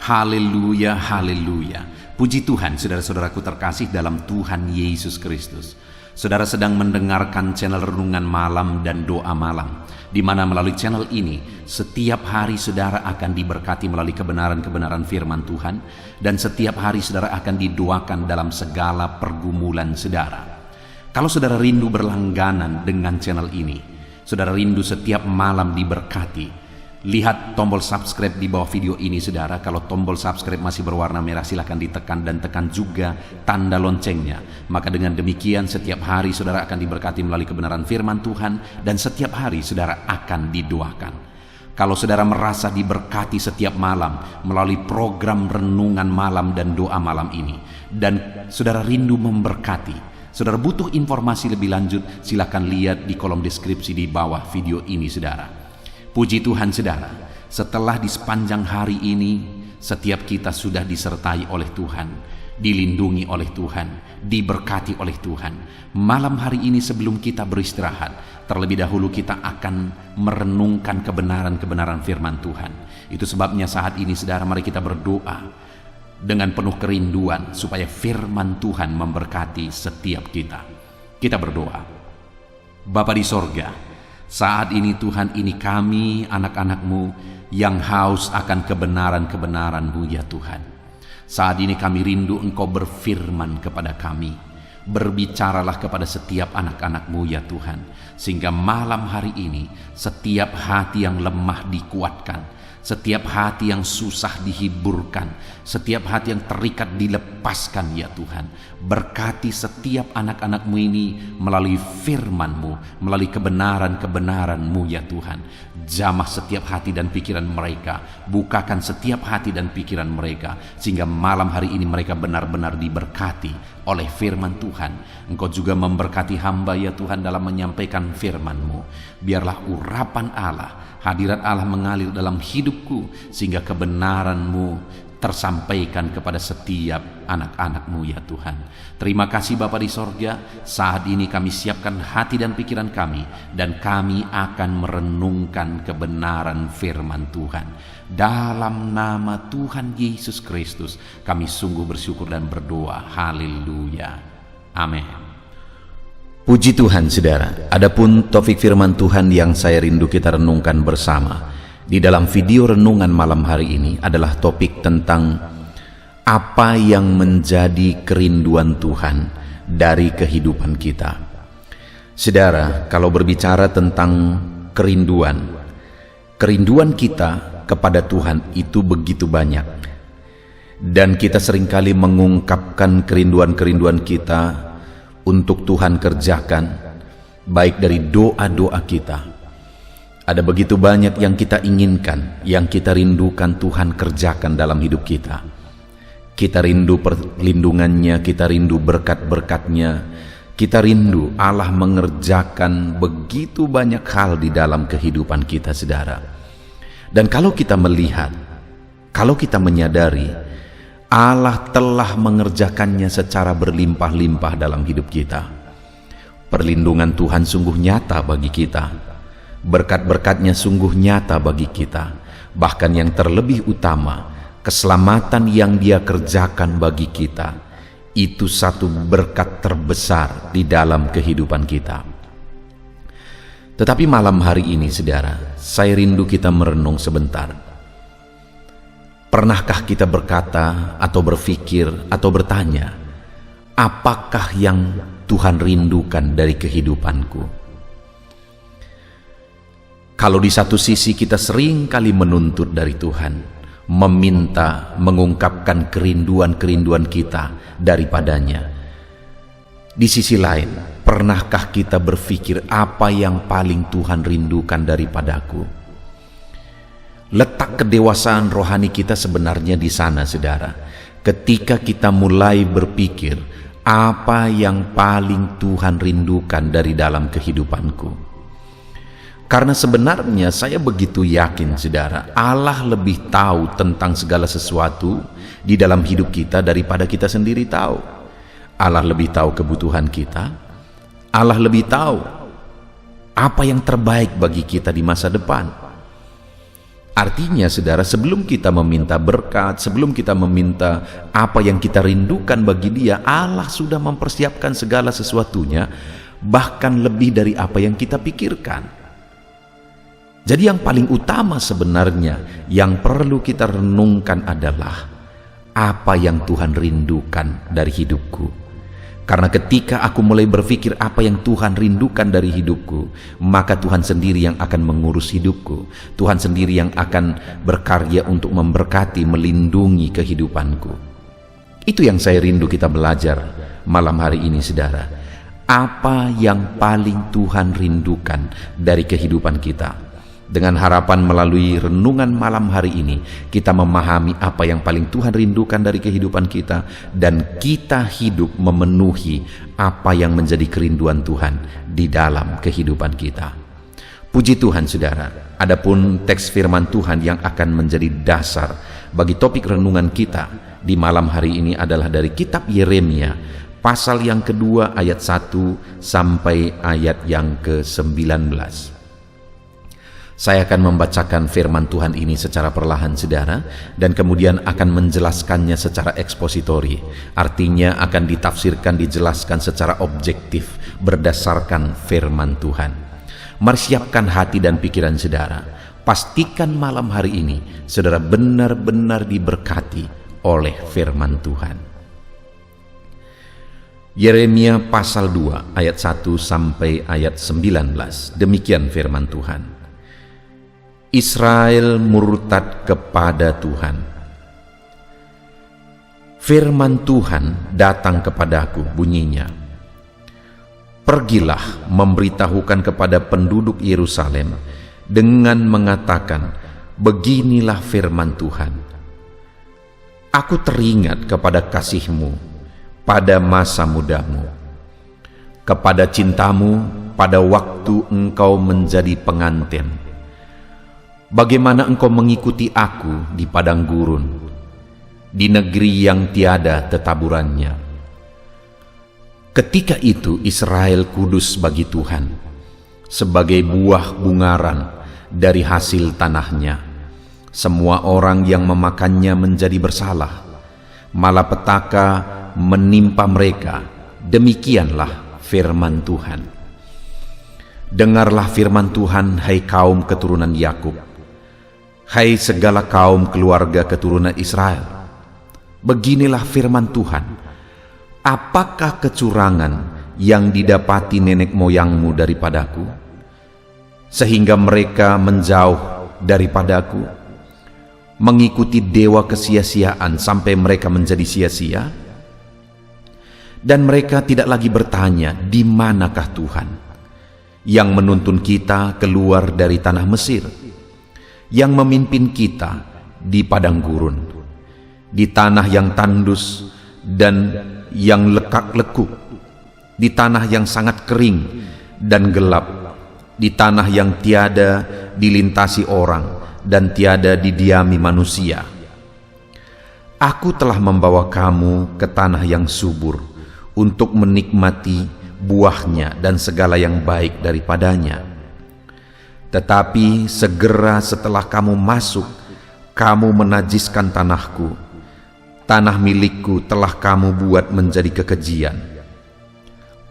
Haleluya, haleluya. Puji Tuhan, saudara-saudaraku terkasih dalam Tuhan Yesus Kristus. Saudara sedang mendengarkan channel Renungan Malam dan Doa Malam, di mana melalui channel ini setiap hari saudara akan diberkati melalui kebenaran-kebenaran firman Tuhan, dan setiap hari saudara akan didoakan dalam segala pergumulan saudara. Kalau saudara rindu berlangganan dengan channel ini, saudara rindu setiap malam diberkati, lihat tombol subscribe di bawah video ini saudara. Kalau tombol subscribe masih berwarna merah, silakan ditekan dan tekan juga tanda loncengnya. Maka dengan demikian setiap hari saudara akan diberkati melalui kebenaran firman Tuhan, dan setiap hari saudara akan didoakan. Kalau saudara merasa diberkati setiap malam melalui program Renungan Malam dan Doa Malam ini, dan saudara rindu memberkati, saudara butuh informasi lebih lanjut, silakan lihat di kolom deskripsi di bawah video ini saudara. Puji Tuhan saudara, setelah di sepanjang hari ini setiap kita sudah disertai oleh Tuhan, dilindungi oleh Tuhan, diberkati oleh Tuhan. Malam hari ini sebelum kita beristirahat, terlebih dahulu kita akan merenungkan kebenaran-kebenaran firman Tuhan. Itu sebabnya saat ini saudara, mari kita berdoa dengan penuh kerinduan supaya firman Tuhan memberkati setiap kita. Kita berdoa. Bapa di sorga, saat ini Tuhan, ini kami anak-anak-Mu yang haus akan kebenaran-kebenaran-Mu ya Tuhan. Saat ini kami rindu Engkau berfirman kepada kami. Berbicaralah kepada setiap anak-anak-Mu ya Tuhan, sehingga malam hari ini setiap hati yang lemah dikuatkan, setiap hati yang susah dihiburkan, setiap hati yang terikat dilepaskan ya Tuhan. Berkati setiap anak-anak-Mu ini melalui firman-Mu, melalui kebenaran-kebenaran-Mu ya Tuhan. Jamah setiap hati dan pikiran mereka, bukakan setiap hati dan pikiran mereka, sehingga malam hari ini mereka benar-benar diberkati oleh firman Tuhan. Engkau juga memberkati hamba ya Tuhan dalam menyampaikan firman-Mu. Biarlah urapan Allah, hadirat Allah mengalir dalam hidupku, sehingga kebenaran-Mu tersampaikan kepada setiap anak-anak-Mu ya Tuhan. Terima kasih Bapa di sorga. Saat ini kami siapkan hati dan pikiran kami, dan kami akan merenungkan kebenaran firman Tuhan. Dalam nama Tuhan Yesus Kristus kami sungguh bersyukur dan berdoa. Haleluya. Amin. Puji Tuhan saudara. Adapun topik firman Tuhan yang saya rindu kita renungkan bersama di dalam video renungan malam hari ini adalah topik tentang apa yang menjadi kerinduan Tuhan dari kehidupan kita. Saudara, kalau berbicara tentang kerinduan kita kepada Tuhan itu begitu banyak, dan kita seringkali mengungkapkan kerinduan-kerinduan kita untuk Tuhan kerjakan, baik dari doa-doa kita. Ada begitu banyak yang kita inginkan, yang kita rindukan Tuhan kerjakan dalam hidup kita. Kita rindu perlindungannya, kita rindu berkat-berkatnya, kita rindu Allah mengerjakan begitu banyak hal di dalam kehidupan kita saudara. Dan kalau kita melihat, kalau kita menyadari, Allah telah mengerjakannya secara berlimpah-limpah dalam hidup kita. Perlindungan Tuhan sungguh nyata bagi kita. Berkat-berkatnya sungguh nyata bagi kita. Bahkan yang terlebih utama, keselamatan yang Dia kerjakan bagi kita, itu satu berkat terbesar di dalam kehidupan kita. Tetapi malam hari ini saudara, saya rindu kita merenung sebentar. Pernahkah kita berkata atau berpikir atau bertanya, apakah yang Tuhan rindukan dari kehidupanku? Kalau di satu sisi kita sering kali menuntut dari Tuhan, meminta, mengungkapkan kerinduan-kerinduan kita daripadanya. Di sisi lain, pernahkah kita berpikir apa yang paling Tuhan rindukan daripadaku? Letak kedewasaan rohani kita sebenarnya di sana saudara. Ketika kita mulai berpikir, apa yang paling Tuhan rindukan dari dalam kehidupanku? Karena sebenarnya saya begitu yakin saudara, Allah lebih tahu tentang segala sesuatu di dalam hidup kita daripada kita sendiri tahu. Allah lebih tahu kebutuhan kita. Allah lebih tahu apa yang terbaik bagi kita di masa depan. Artinya saudara, sebelum kita meminta berkat, sebelum kita meminta apa yang kita rindukan bagi Dia, Allah sudah mempersiapkan segala sesuatunya, bahkan lebih dari apa yang kita pikirkan. Jadi yang paling utama sebenarnya yang perlu kita renungkan adalah apa yang Tuhan rindukan dari hidupku. Karena ketika aku mulai berpikir apa yang Tuhan rindukan dari hidupku, maka Tuhan sendiri yang akan mengurus hidupku. Tuhan sendiri yang akan berkarya untuk memberkati, melindungi kehidupanku. Itu yang saya rindu kita belajar malam hari ini, saudara. Apa yang paling Tuhan rindukan dari kehidupan kita? Dengan harapan melalui renungan malam hari ini, kita memahami apa yang paling Tuhan rindukan dari kehidupan kita, dan kita hidup memenuhi apa yang menjadi kerinduan Tuhan di dalam kehidupan kita. Puji Tuhan, saudara. Adapun teks firman Tuhan yang akan menjadi dasar bagi topik renungan kita di malam hari ini adalah dari kitab Yeremia, pasal yang kedua ayat 1 sampai ayat yang ke-19. Saya akan membacakan firman Tuhan ini secara perlahan, saudara, dan kemudian akan menjelaskannya secara ekspositori. Artinya akan ditafsirkan, dijelaskan secara objektif berdasarkan firman Tuhan. Mari siapkan hati dan pikiran saudara. Pastikan malam hari ini saudara benar-benar diberkati oleh firman Tuhan. Yeremia pasal 2 ayat 1 sampai ayat 19. Demikian firman Tuhan. Israel murtad kepada Tuhan. Firman Tuhan datang kepadaku, bunyinya, pergilah memberitahukan kepada penduduk Yerusalem dengan mengatakan, beginilah firman Tuhan. Aku teringat kepada kasih-Mu pada masa mudamu, kepada cintamu pada waktu engkau menjadi pengantin. Bagaimana engkau mengikuti aku di padang gurun, di negeri yang tiada tetaburannya. Ketika itu Israel kudus bagi Tuhan, sebagai buah bungaran dari hasil tanahnya. Semua orang yang memakannya menjadi bersalah, malapetaka menimpa mereka. Demikianlah firman Tuhan. Dengarlah firman Tuhan, hai kaum keturunan Yakub, hai segala kaum keluarga keturunan Israel. Beginilah firman Tuhan. Apakah kecurangan yang didapati nenek moyangmu daripadaku, sehingga mereka menjauh daripadaku, mengikuti dewa kesia-siaan sampai mereka menjadi sia-sia? Dan mereka tidak lagi bertanya, di manakah Tuhan yang menuntun kita keluar dari tanah Mesir, yang memimpin kita di padang gurun, di tanah yang tandus dan yang lekak-lekuk, di tanah yang sangat kering dan gelap, di tanah yang tiada dilintasi orang dan tiada didiami manusia. Aku telah membawa kamu ke tanah yang subur untuk menikmati buahnya dan segala yang baik daripadanya. Tetapi segera setelah kamu masuk, kamu menajiskan tanahku. Tanah milikku telah kamu buat menjadi kekejian.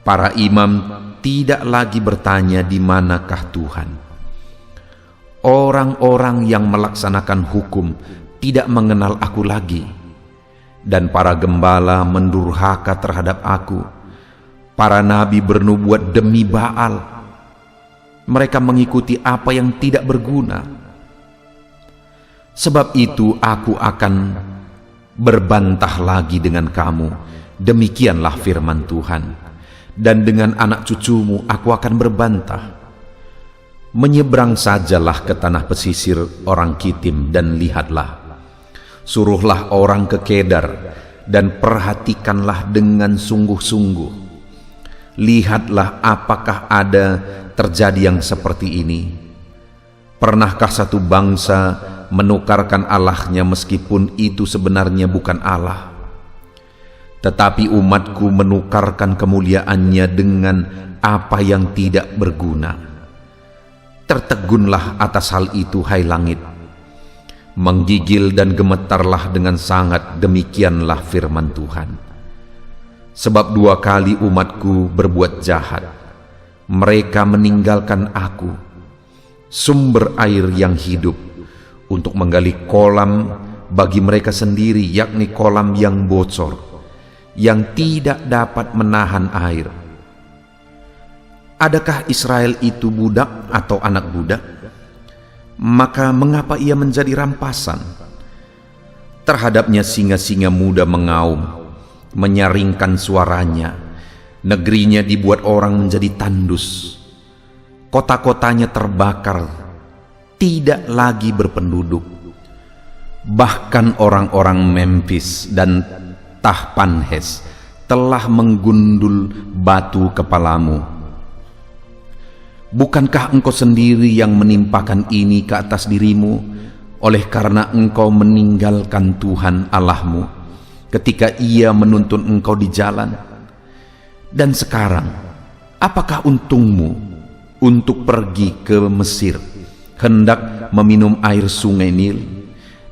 Para imam tidak lagi bertanya di manakah Tuhan. Orang-orang yang melaksanakan hukum tidak mengenal aku lagi. Dan para gembala mendurhaka terhadap aku. Para nabi bernubuat demi Baal. Mereka mengikuti apa yang tidak berguna. Sebab itu aku akan berbantah lagi dengan kamu. Demikianlah firman Tuhan. Dan dengan anak cucumu aku akan berbantah. Menyeberang sajalah ke tanah pesisir orang Kitim dan lihatlah. Suruhlah orang ke Kedar dan perhatikanlah dengan sungguh-sungguh. Lihatlah apakah ada terjadi yang seperti ini. Pernahkah satu bangsa menukarkan Allahnya meskipun itu sebenarnya bukan Allah? Tetapi umatku menukarkan kemuliaannya dengan apa yang tidak berguna. Tertegunlah atas hal itu, hai langit, Menggigil dan gemetarlah dengan sangat, demikianlah firman Tuhan. Sebab 2 kali umatku berbuat jahat. Mereka meninggalkan aku, sumber air yang hidup, untuk menggali kolam bagi mereka sendiri, yakni kolam yang bocor, yang tidak dapat menahan air. Adakah Israel itu budak atau anak budak? Maka mengapa ia menjadi rampasan? Terhadapnya singa-singa muda mengaum, menyaringkan suaranya. Negerinya dibuat orang menjadi tandus. Kota-kotanya terbakar, tidak lagi berpenduduk. Bahkan orang-orang Memphis dan Tahpanhes telah menggundul batu kepalamu. Bukankah engkau sendiri yang menimpakan ini ke atas dirimu, oleh karena engkau meninggalkan Tuhan Allahmu ketika Ia menuntun engkau di jalan? Dan sekarang, apakah untungmu untuk pergi ke Mesir, hendak meminum air sungai Nil?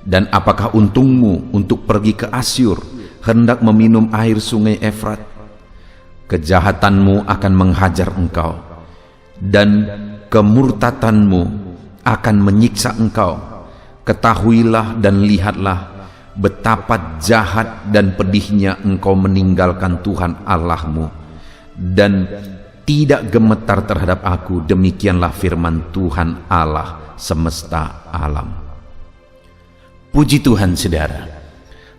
Dan apakah untungmu untuk pergi ke Asyur, hendak meminum air sungai Efrat? Kejahatanmu akan menghajar engkau, dan kemurtatanmu akan menyiksa engkau. Ketahuilah dan lihatlah betapa jahat dan pedihnya engkau meninggalkan Tuhan Allahmu dan tidak gemetar terhadap aku. Demikianlah firman Tuhan Allah semesta alam. Puji Tuhan, saudara.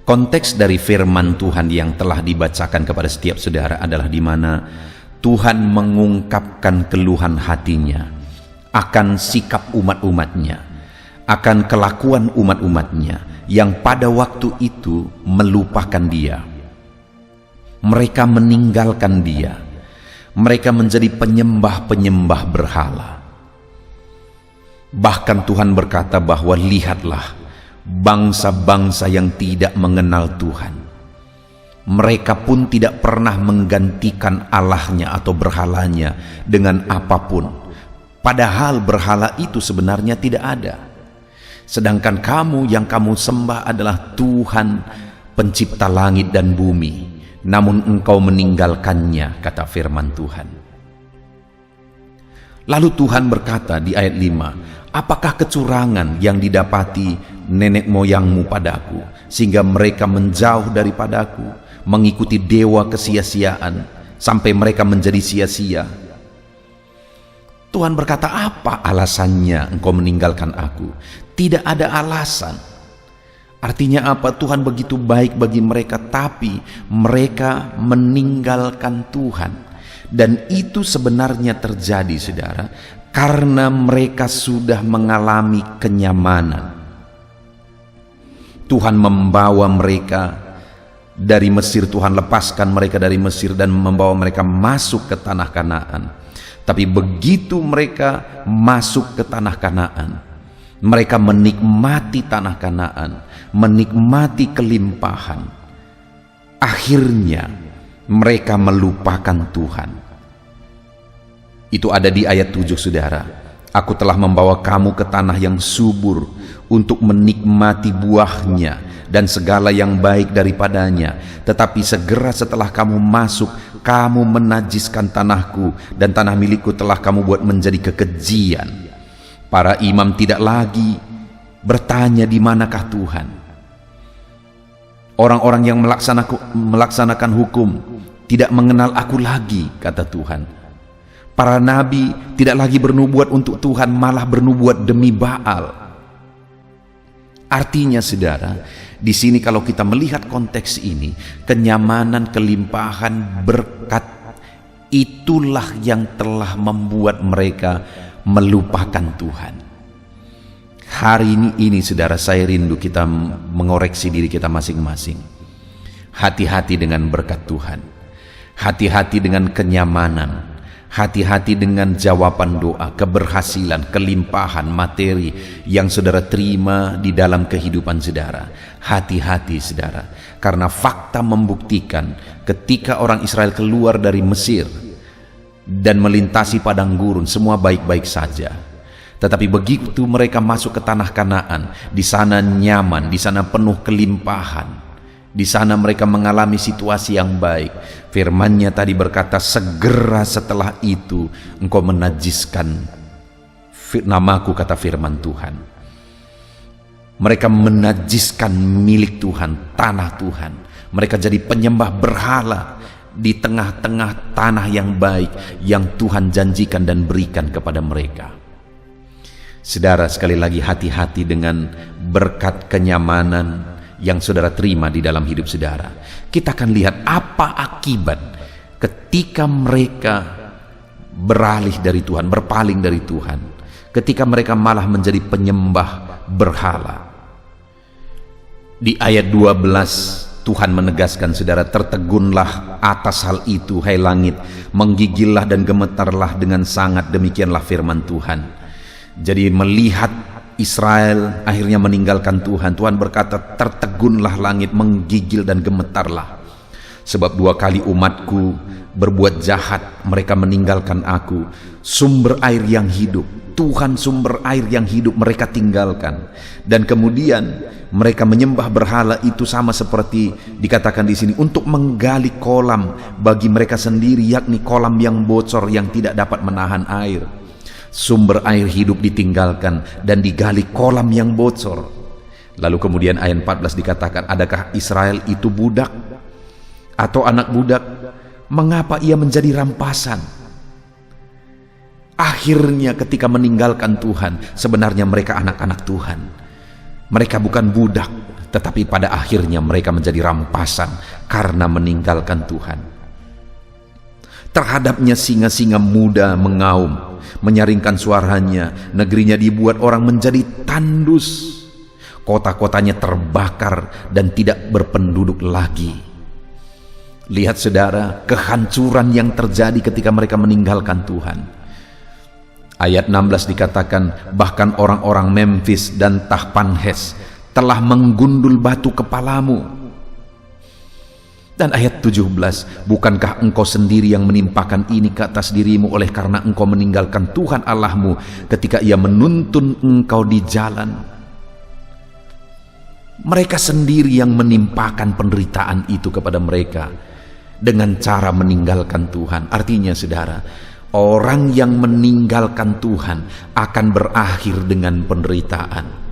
Konteks dari firman Tuhan yang telah dibacakan kepada setiap saudara adalah di mana Tuhan mengungkapkan keluhan hatinya akan sikap umat-umatnya, akan kelakuan umat-umatnya yang pada waktu itu melupakan Dia. Mereka meninggalkan Dia. Mereka menjadi penyembah-penyembah berhala. Bahkan Tuhan berkata bahwa lihatlah bangsa-bangsa yang tidak mengenal Tuhan. Mereka pun tidak pernah menggantikan Allahnya atau berhalanya dengan apapun. Padahal berhala itu sebenarnya tidak ada. Sedangkan kamu yang kamu sembah adalah Tuhan pencipta langit dan bumi. Namun engkau meninggalkannya, kata firman Tuhan. Lalu Tuhan berkata di ayat 5, apakah kecurangan yang didapati nenek moyangmu padaku, sehingga mereka menjauh daripadaku, mengikuti dewa kesia-siaan, sampai mereka menjadi sia-sia? Tuhan berkata, apa alasannya engkau meninggalkan aku? Tidak ada alasan. Artinya apa? Tuhan begitu baik bagi mereka, tapi mereka meninggalkan Tuhan. Dan itu sebenarnya terjadi, saudara, karena mereka sudah mengalami kenyamanan. Tuhan membawa mereka dari Mesir, Tuhan lepaskan mereka dari Mesir dan membawa mereka masuk ke tanah Kanaan. Tapi begitu mereka masuk ke tanah Kanaan, mereka menikmati tanah Kanaan, menikmati kelimpahan. Akhirnya mereka melupakan Tuhan. Itu ada di ayat 7, saudara. Aku telah membawa kamu ke tanah yang subur untuk menikmati buahnya dan segala yang baik daripadanya. Tetapi segera setelah kamu masuk, kamu menajiskan tanahku, dan tanah milikku telah kamu buat menjadi kekejian. Para imam tidak lagi bertanya di manakah Tuhan. Orang-orang yang melaksanakan hukum tidak mengenal aku lagi, kata Tuhan. Para nabi tidak lagi bernubuat untuk Tuhan, malah bernubuat demi Baal. Artinya, saudara, di sini kalau kita melihat konteks ini, kenyamanan, kelimpahan, berkat, itulah yang telah membuat mereka melupakan Tuhan. Hari ini, saudara, saya rindu kita mengoreksi diri kita masing-masing. Hati-hati dengan berkat Tuhan. Hati-hati dengan kenyamanan. Hati-hati dengan jawaban doa, keberhasilan, kelimpahan, materi yang saudara terima di dalam kehidupan saudara. Hati-hati, saudara, karena fakta membuktikan ketika orang Israel keluar dari Mesir dan melintasi padang gurun, semua baik-baik saja. Tetapi begitu mereka masuk ke tanah Kanaan, di sana nyaman, di sana penuh kelimpahan, di sana mereka mengalami situasi yang baik. Firman-Nya tadi berkata, segera setelah itu engkau menajiskan namaku, kata firman Tuhan. Mereka menajiskan milik Tuhan, tanah Tuhan. Mereka jadi penyembah berhala di tengah-tengah tanah yang baik yang Tuhan janjikan dan berikan kepada mereka. Saudara, sekali lagi hati-hati dengan berkat kenyamanan yang saudara terima di dalam hidup saudara. Kita akan lihat apa akibat ketika mereka beralih dari Tuhan, berpaling dari Tuhan, ketika mereka malah menjadi penyembah berhala. Di ayat 12 Tuhan menegaskan, saudara, tertegunlah atas hal itu, hai langit, menggigillah dan gemetarlah dengan sangat, demikianlah firman Tuhan. Jadi melihat Israel akhirnya meninggalkan Tuhan, Tuhan berkata, tertegunlah langit, menggigil dan gemetarlah. Sebab 2 kali umatku berbuat jahat, mereka meninggalkan aku. Sumber air yang hidup, Tuhan sumber air yang hidup mereka tinggalkan. Dan kemudian mereka menyembah berhala, itu sama seperti dikatakan di sini, untuk menggali kolam bagi mereka sendiri, yakni kolam yang bocor yang tidak dapat menahan air. Sumber air hidup ditinggalkan dan digali kolam yang bocor. Lalu kemudian ayat 14 dikatakan, adakah Israel itu budak atau anak budak? Mengapa ia menjadi rampasan? Akhirnya ketika meninggalkan Tuhan, sebenarnya mereka anak-anak Tuhan. Mereka bukan budak, tetapi pada akhirnya mereka menjadi rampasan karena meninggalkan Tuhan. Terhadapnya singa-singa muda mengaum, menyaringkan suaranya, negerinya dibuat orang menjadi tandus, kota-kotanya terbakar dan tidak berpenduduk lagi. Lihat saudara, kehancuran yang terjadi ketika mereka meninggalkan Tuhan. Ayat 16 dikatakan, bahkan orang-orang Memphis dan Tahpanhes telah menggundul batu kepalamu. Dan ayat 17, bukankah engkau sendiri yang menimpakan ini ke atas dirimu oleh karena engkau meninggalkan Tuhan Allahmu ketika ia menuntun engkau di jalan? Mereka sendiri yang menimpakan penderitaan itu kepada mereka dengan cara meninggalkan Tuhan. Artinya saudara, orang yang meninggalkan Tuhan akan berakhir dengan penderitaan.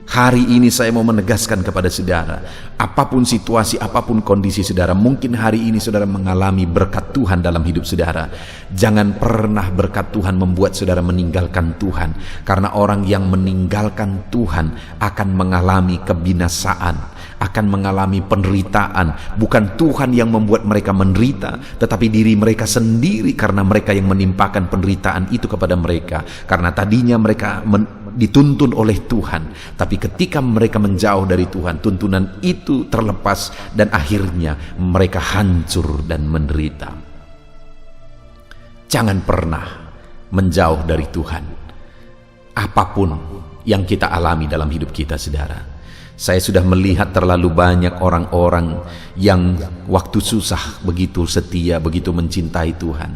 Hari ini saya mau menegaskan kepada saudara, apapun situasi, apapun kondisi saudara, mungkin hari ini saudara mengalami berkat Tuhan dalam hidup saudara. Jangan pernah berkat Tuhan membuat saudara meninggalkan Tuhan, karena orang yang meninggalkan Tuhan akan mengalami kebinasaan, akan mengalami penderitaan. Bukan Tuhan yang membuat mereka menderita, tetapi diri mereka sendiri, karena mereka yang menimpakan penderitaan itu kepada mereka. Karena tadinya mereka dituntun oleh Tuhan, tapi ketika mereka menjauh dari Tuhan, tuntunan itu terlepas dan akhirnya mereka hancur dan menderita. Jangan pernah menjauh dari Tuhan, apapun yang kita alami dalam hidup kita, saudara. Saya sudah melihat terlalu banyak orang-orang yang waktu susah begitu setia, begitu mencintai Tuhan,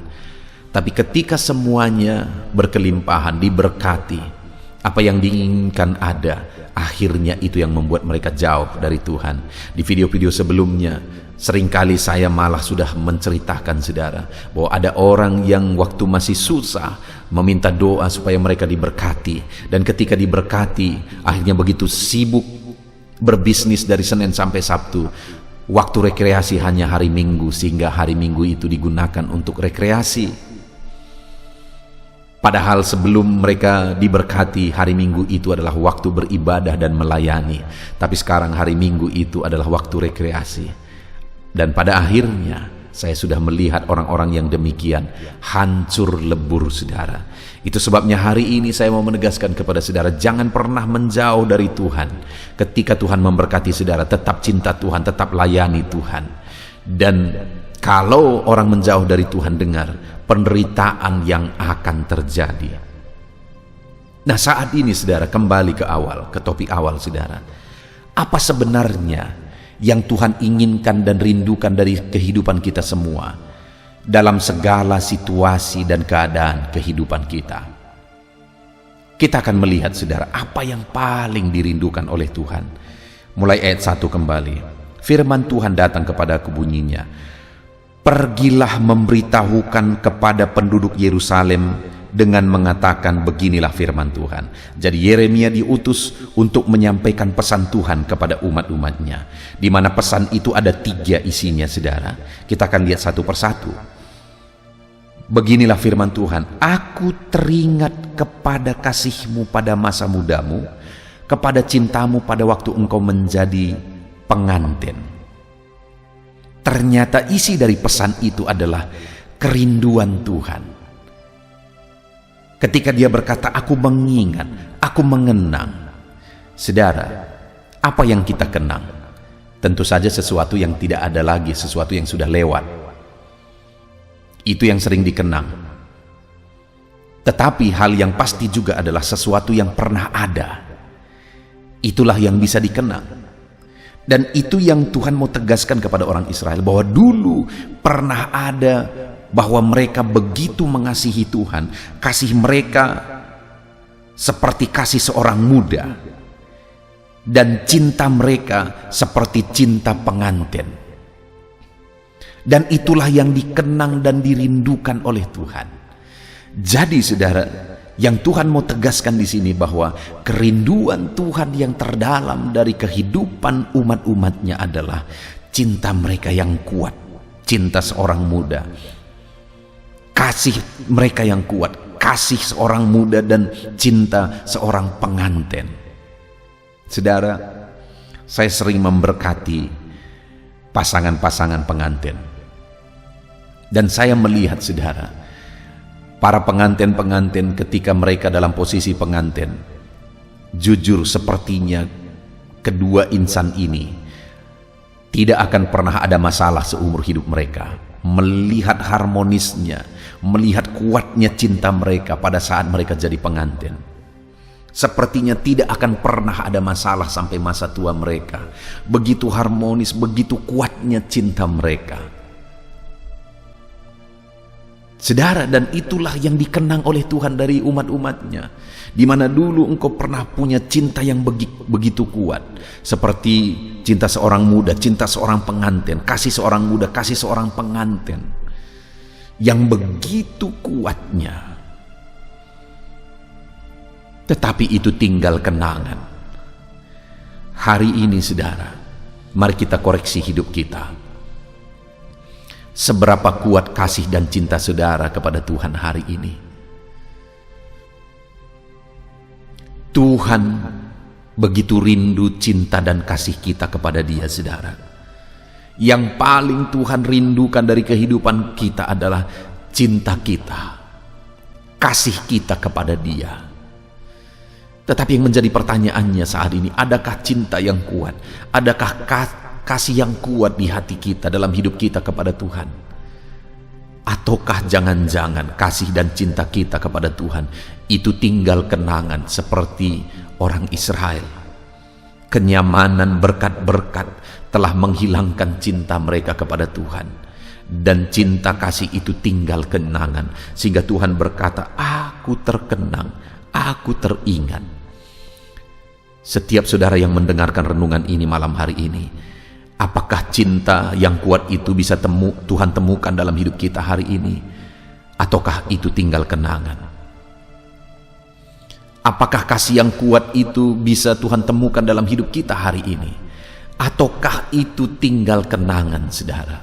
tapi ketika semuanya berkelimpahan, diberkati, apa yang diinginkan ada, akhirnya itu yang membuat mereka jauh dari Tuhan. Di video-video sebelumnya, seringkali saya malah sudah menceritakan saudara, bahwa ada orang yang waktu masih susah meminta doa supaya mereka diberkati. Dan ketika diberkati, akhirnya begitu sibuk berbisnis dari Senin sampai Sabtu, waktu rekreasi hanya hari Minggu, sehingga hari Minggu itu digunakan untuk rekreasi. Padahal sebelum mereka diberkati, hari Minggu itu adalah waktu beribadah dan melayani. Tapi sekarang hari Minggu itu adalah waktu rekreasi. Dan pada akhirnya saya sudah melihat orang-orang yang demikian hancur lebur, saudara. Itu sebabnya hari ini saya mau menegaskan kepada saudara, jangan pernah menjauh dari Tuhan. Ketika Tuhan memberkati saudara, tetap cinta Tuhan, tetap layani Tuhan. Dan kalau orang menjauh dari Tuhan, dengar penderitaan yang akan terjadi. Nah, saat ini saudara, kembali ke awal, ke topik awal saudara. Apa sebenarnya yang Tuhan inginkan dan rindukan dari kehidupan kita semua dalam segala situasi dan keadaan kehidupan kita? Kita akan melihat saudara apa yang paling dirindukan oleh Tuhan. Mulai ayat 1 kembali. Firman Tuhan datang kepadaku bunyinya, pergilah memberitahukan kepada penduduk Yerusalem dengan mengatakan beginilah firman Tuhan. Jadi Yeremia diutus untuk menyampaikan pesan Tuhan kepada umat-umatnya, di mana pesan itu ada 3 isinya saudara. Kita akan lihat satu persatu. Beginilah firman Tuhan, aku teringat kepada kasihmu pada masa mudamu, kepada cintamu pada waktu engkau menjadi pengantin. Ternyata isi dari pesan itu adalah kerinduan Tuhan. Ketika dia berkata, aku mengingat, aku mengenang. Saudara, apa yang kita kenang? Tentu saja sesuatu yang tidak ada lagi, sesuatu yang sudah lewat. Itu yang sering dikenang. Tetapi hal yang pasti juga adalah sesuatu yang pernah ada. Itulah yang bisa dikenang. Dan itu yang Tuhan mau tegaskan kepada orang Israel, bahwa dulu pernah ada, bahwa mereka begitu mengasihi Tuhan. Kasih mereka seperti kasih seorang muda, dan cinta mereka seperti cinta pengantin. Dan itulah yang dikenang dan dirindukan oleh Tuhan. Jadi saudara, yang Tuhan mau tegaskan di sini bahwa kerinduan Tuhan yang terdalam dari kehidupan umat-umatnya adalah cinta mereka yang kuat, cinta seorang muda, kasih mereka yang kuat, kasih seorang muda dan cinta seorang pengantin. Saudara, saya sering memberkati pasangan-pasangan pengantin. Dan saya melihat saudara, para pengantin-pengantin ketika mereka dalam posisi pengantin, jujur sepertinya kedua insan ini tidak akan pernah ada masalah seumur hidup mereka. Melihat harmonisnya, melihat kuatnya cinta mereka pada saat mereka jadi pengantin, sepertinya tidak akan pernah ada masalah sampai masa tua mereka. Begitu harmonis, begitu kuatnya cinta mereka. Saudara, dan itulah yang dikenang oleh Tuhan dari umat-umatnya. Di mana dulu engkau pernah punya cinta yang begitu kuat, seperti cinta seorang muda, cinta seorang pengantin, kasih seorang muda, kasih seorang pengantin, yang begitu kuatnya. Tetapi itu tinggal kenangan. Hari ini saudara, mari kita koreksi hidup kita. Seberapa kuat kasih dan cinta saudara kepada Tuhan hari ini? Tuhan begitu rindu cinta dan kasih kita kepada Dia, saudara. Yang paling Tuhan rindukan dari kehidupan kita adalah cinta kita, kasih kita kepada Dia. Tetapi yang menjadi pertanyaannya saat ini, adakah cinta yang kuat? Adakah kasih yang kuat di hati kita, dalam hidup kita kepada Tuhan? Ataukah jangan-jangan kasih dan cinta kita kepada Tuhan itu tinggal kenangan seperti orang Israel? Kenyamanan berkat-berkat telah menghilangkan cinta mereka kepada Tuhan, dan cinta kasih itu tinggal kenangan, sehingga Tuhan berkata, aku terkenang, aku teringat. Setiap saudara yang mendengarkan renungan ini malam hari ini, apakah cinta yang kuat itu bisa Tuhan temukan dalam hidup kita hari ini? Ataukah itu tinggal kenangan? Apakah kasih yang kuat itu bisa Tuhan temukan dalam hidup kita hari ini? Ataukah itu tinggal kenangan, saudara?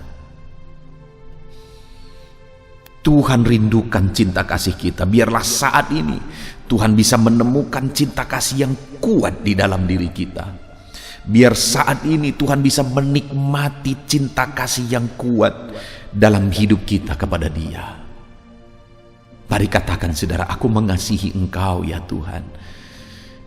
Tuhan rindukan cinta kasih kita. Biarlah saat ini Tuhan bisa menemukan cinta kasih yang kuat di dalam diri kita. Biar saat ini Tuhan bisa menikmati cinta kasih yang kuat dalam hidup kita kepada Dia. Mari katakan saudara, aku mengasihi Engkau ya Tuhan.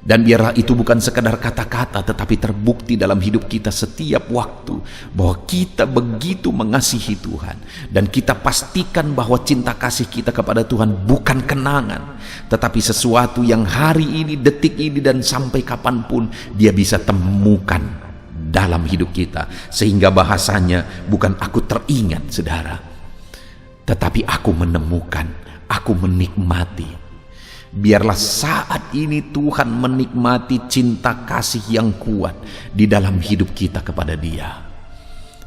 Dan biarlah itu bukan sekadar kata-kata, tetapi terbukti dalam hidup kita setiap waktu bahwa kita begitu mengasihi Tuhan. Dan kita pastikan bahwa cinta kasih kita kepada Tuhan bukan kenangan, tetapi sesuatu yang hari ini, detik ini, dan sampai kapanpun Dia bisa temukan dalam hidup kita. Sehingga bahasanya bukan aku teringat saudara, tetapi aku menemukan, aku menikmati. Biarlah saat ini Tuhan menikmati cinta kasih yang kuat di dalam hidup kita kepada Dia.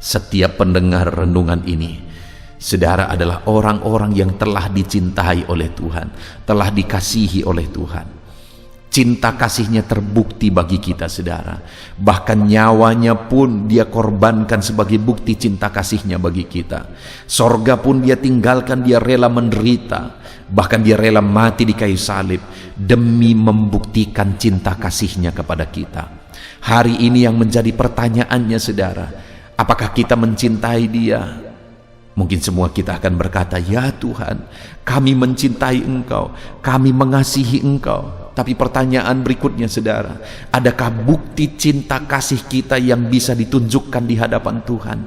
Setiap pendengar renungan ini, saudara adalah orang-orang yang telah dicintai oleh Tuhan, telah dikasihi oleh Tuhan. Cinta kasihnya terbukti bagi kita, saudara. Bahkan nyawanya pun Dia korbankan sebagai bukti cinta kasihnya bagi kita. Sorga pun Dia tinggalkan, Dia rela menderita. Bahkan Dia rela mati di kayu salib demi membuktikan cinta kasihnya kepada kita. Hari ini yang menjadi pertanyaannya, saudara, apakah kita mencintai Dia? Mungkin semua kita akan berkata, ya Tuhan, kami mencintai Engkau, kami mengasihi Engkau. Tapi pertanyaan berikutnya, saudara, adakah bukti cinta kasih kita yang bisa ditunjukkan di hadapan Tuhan?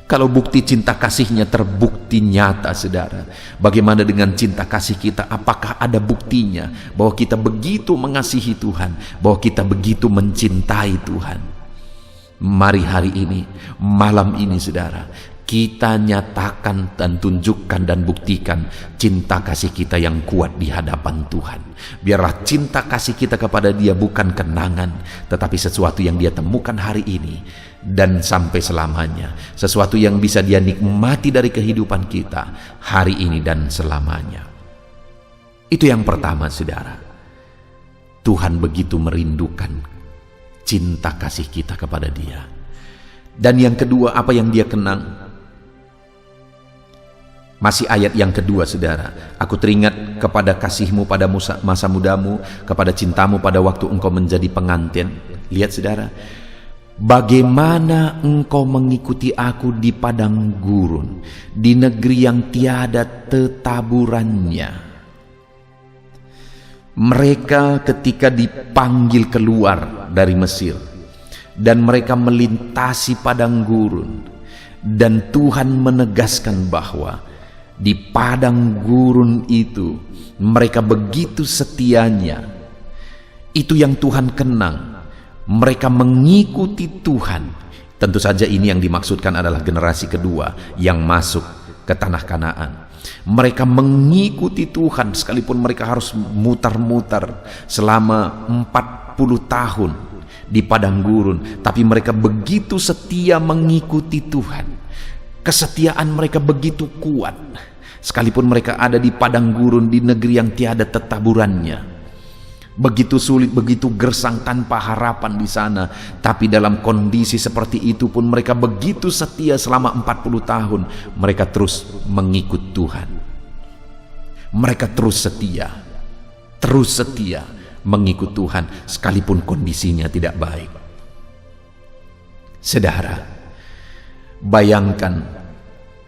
Kalau bukti cinta kasihnya terbukti nyata, saudara, bagaimana dengan cinta kasih kita? Apakah ada buktinya bahwa kita begitu mengasihi Tuhan, bahwa kita begitu mencintai Tuhan? Mari hari ini, malam ini, saudara, kita nyatakan dan tunjukkan dan buktikan cinta kasih kita yang kuat di hadapan Tuhan. Biarlah cinta kasih kita kepada Dia bukan kenangan, tetapi sesuatu yang Dia temukan hari ini dan sampai selamanya. Sesuatu yang bisa Dia nikmati dari kehidupan kita hari ini dan selamanya. Itu yang pertama, saudara. Tuhan begitu merindukan cinta kasih kita kepada Dia. Dan yang kedua, apa yang Dia kenang? Masih ayat yang kedua, saudara. Aku teringat kepada kasihmu pada masa mudamu, kepada cintamu pada waktu engkau menjadi pengantin. Lihat, saudara, bagaimana engkau mengikuti aku di padang gurun, di negeri yang tiada tetaburannya. Mereka ketika dipanggil keluar dari Mesir, dan mereka melintasi padang gurun, dan Tuhan menegaskan bahwa di padang gurun itu mereka begitu setianya. Itu yang Tuhan kenang. Mereka mengikuti Tuhan. Tentu saja ini yang dimaksudkan adalah generasi kedua yang masuk ke tanah Kanaan. Mereka mengikuti Tuhan sekalipun mereka harus mutar-mutar selama 40 tahun di padang gurun, tapi mereka begitu setia mengikuti Tuhan. Kesetiaan mereka begitu kuat, sekalipun mereka ada di padang gurun, di negeri yang tiada tetaburannya. Begitu sulit, begitu gersang, tanpa harapan di sana. Tapi dalam kondisi seperti itu pun mereka begitu setia selama 40 tahun. Mereka terus mengikut Tuhan. Mereka terus setia mengikut Tuhan, sekalipun kondisinya tidak baik. Saudara, bayangkan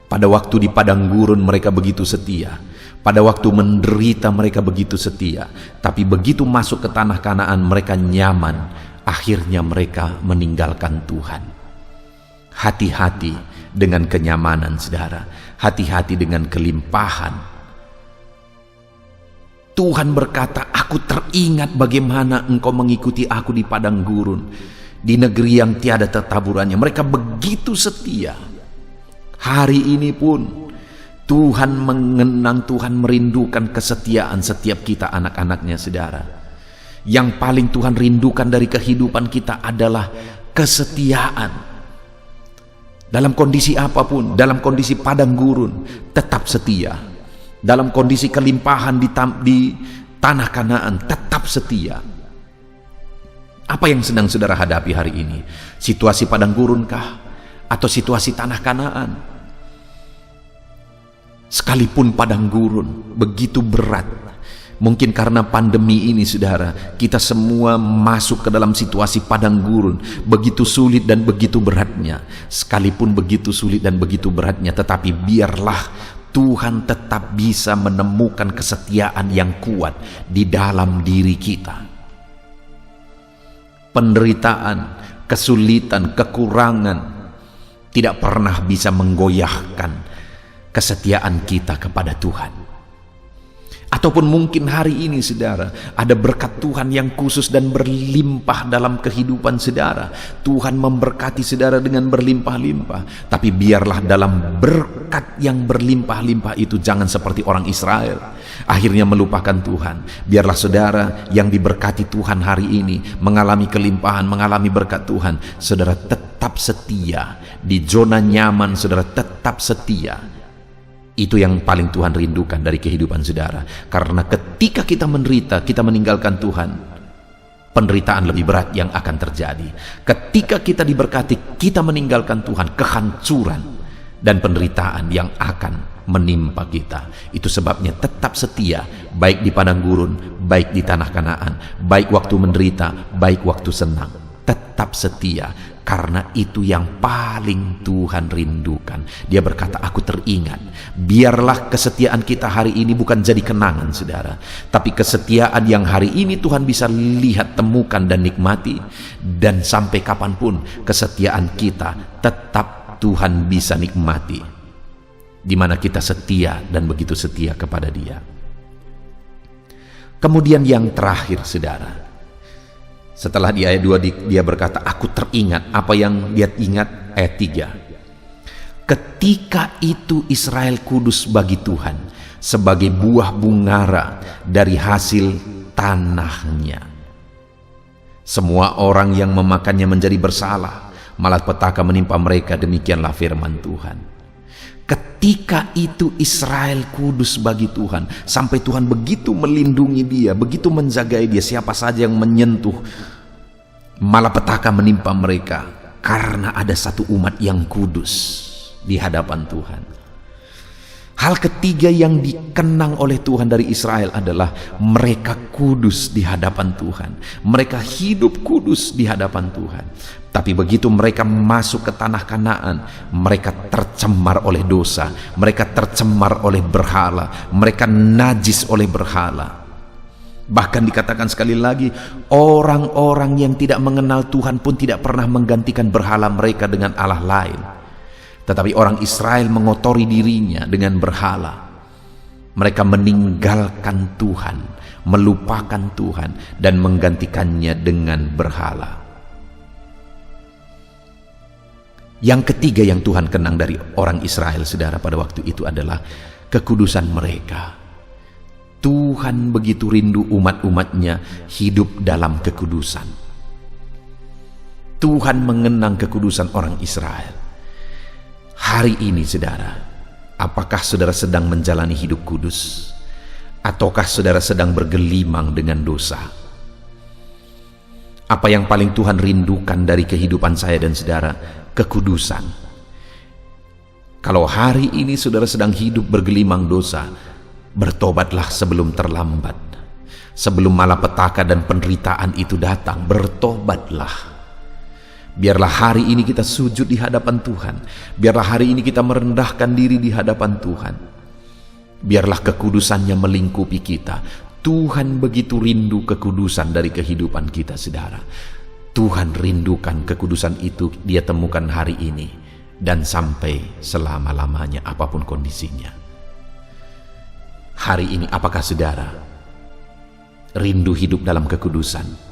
pada waktu di padang gurun mereka begitu setia, pada waktu menderita mereka begitu setia, tapi begitu masuk ke tanah Kanaan mereka nyaman, akhirnya mereka meninggalkan Tuhan. Hati-hati dengan kenyamanan, saudara. Hati-hati dengan kelimpahan. Tuhan berkata, aku teringat bagaimana engkau mengikuti aku di padang gurun, di negeri yang tiada tetaburannya. Mereka begitu setia. Hari ini pun Tuhan mengenang, Tuhan merindukan kesetiaan setiap kita anak-anaknya, saudara. Yang paling Tuhan rindukan dari kehidupan kita adalah kesetiaan. Dalam kondisi apapun, dalam kondisi padang gurun, tetap setia. Dalam kondisi kelimpahan di tanah Kanaan, tetap setia. Apa yang sedang saudara hadapi hari ini? Situasi padang gurun kah? Atau situasi tanah Kanaan? Sekalipun padang gurun begitu berat, mungkin karena pandemi ini, saudara, kita semua masuk ke dalam situasi padang gurun, begitu sulit dan begitu beratnya. Sekalipun begitu sulit dan begitu beratnya, tetapi biarlah Tuhan tetap bisa menemukan kesetiaan yang kuat di dalam diri kita. Penderitaan, kesulitan, kekurangan tidak pernah bisa menggoyahkan kesetiaan kita kepada Tuhan. Ataupun mungkin hari ini saudara, ada berkat Tuhan yang khusus dan berlimpah dalam kehidupan saudara. Tuhan memberkati saudara dengan berlimpah-limpah. Tapi biarlah dalam berkat yang berlimpah-limpah itu jangan seperti orang Israel, akhirnya melupakan Tuhan. Biarlah saudara yang diberkati Tuhan hari ini, mengalami kelimpahan, mengalami berkat Tuhan, saudara tetap setia. Di zona nyaman saudara tetap setia. Itu yang paling Tuhan rindukan dari kehidupan saudara. Karena ketika kita menderita, kita meninggalkan Tuhan, penderitaan lebih berat yang akan terjadi. Ketika kita diberkati, kita meninggalkan Tuhan, kehancuran dan penderitaan yang akan menimpa kita. Itu sebabnya tetap setia, baik di padang gurun, baik di tanah Kanaan, baik waktu menderita, baik waktu senang. Tetap setia, karena itu yang paling Tuhan rindukan. Dia berkata, aku teringat. Biarlah kesetiaan kita hari ini bukan jadi kenangan saudara, tapi kesetiaan yang hari ini Tuhan bisa lihat, temukan dan nikmati. Dan sampai kapanpun kesetiaan kita tetap Tuhan bisa nikmati, di mana kita setia dan begitu setia kepada Dia. Kemudian yang terakhir saudara, setelah di ayat 2 dia berkata, aku teringat. Apa yang dia ingat? Ayat 3. Ketika itu Israel kudus bagi Tuhan, sebagai buah bungara dari hasil tanahnya. Semua orang yang memakannya menjadi bersalah, malapetaka menimpa mereka. Demikianlah firman Tuhan. Ketika itu Israel kudus bagi Tuhan, sampai Tuhan begitu melindungi dia, begitu menjagai dia. Siapa saja yang menyentuh, malapetaka menimpa mereka, karena ada satu umat yang kudus di hadapan Tuhan. Hal ketiga yang dikenang oleh Tuhan dari Israel adalah mereka kudus di hadapan Tuhan. Mereka hidup kudus di hadapan Tuhan. Tapi begitu mereka masuk ke tanah Kanaan, mereka tercemar oleh dosa, mereka tercemar oleh berhala, mereka najis oleh berhala. Bahkan dikatakan sekali lagi, orang-orang yang tidak mengenal Tuhan pun tidak pernah menggantikan berhala mereka dengan Allah lain. Tetapi orang Israel mengotori dirinya dengan berhala. Mereka meninggalkan Tuhan, melupakan Tuhan, dan menggantikannya dengan berhala. Yang ketiga yang Tuhan kenang dari orang Israel saudara pada waktu itu adalah kekudusan mereka. Tuhan begitu rindu umat-umatnya hidup dalam kekudusan. Tuhan mengenang kekudusan orang Israel. Hari ini saudara, apakah saudara sedang menjalani hidup kudus? Ataukah saudara sedang bergelimang dengan dosa? Apa yang paling Tuhan rindukan dari kehidupan saya dan saudara? Kekudusan. Kalau hari ini saudara sedang hidup bergelimang dosa, bertobatlah sebelum terlambat. Sebelum malapetaka dan penderitaan itu datang, bertobatlah. Biarlah hari ini kita sujud di hadapan Tuhan. Biarlah hari ini kita merendahkan diri di hadapan Tuhan. Biarlah kekudusannya melingkupi kita. Tuhan begitu rindu kekudusan dari kehidupan kita saudara. Tuhan rindukan kekudusan itu, dia temukan hari ini dan sampai selama-lamanya apapun kondisinya. Hari ini apakah saudara rindu hidup dalam kekudusan?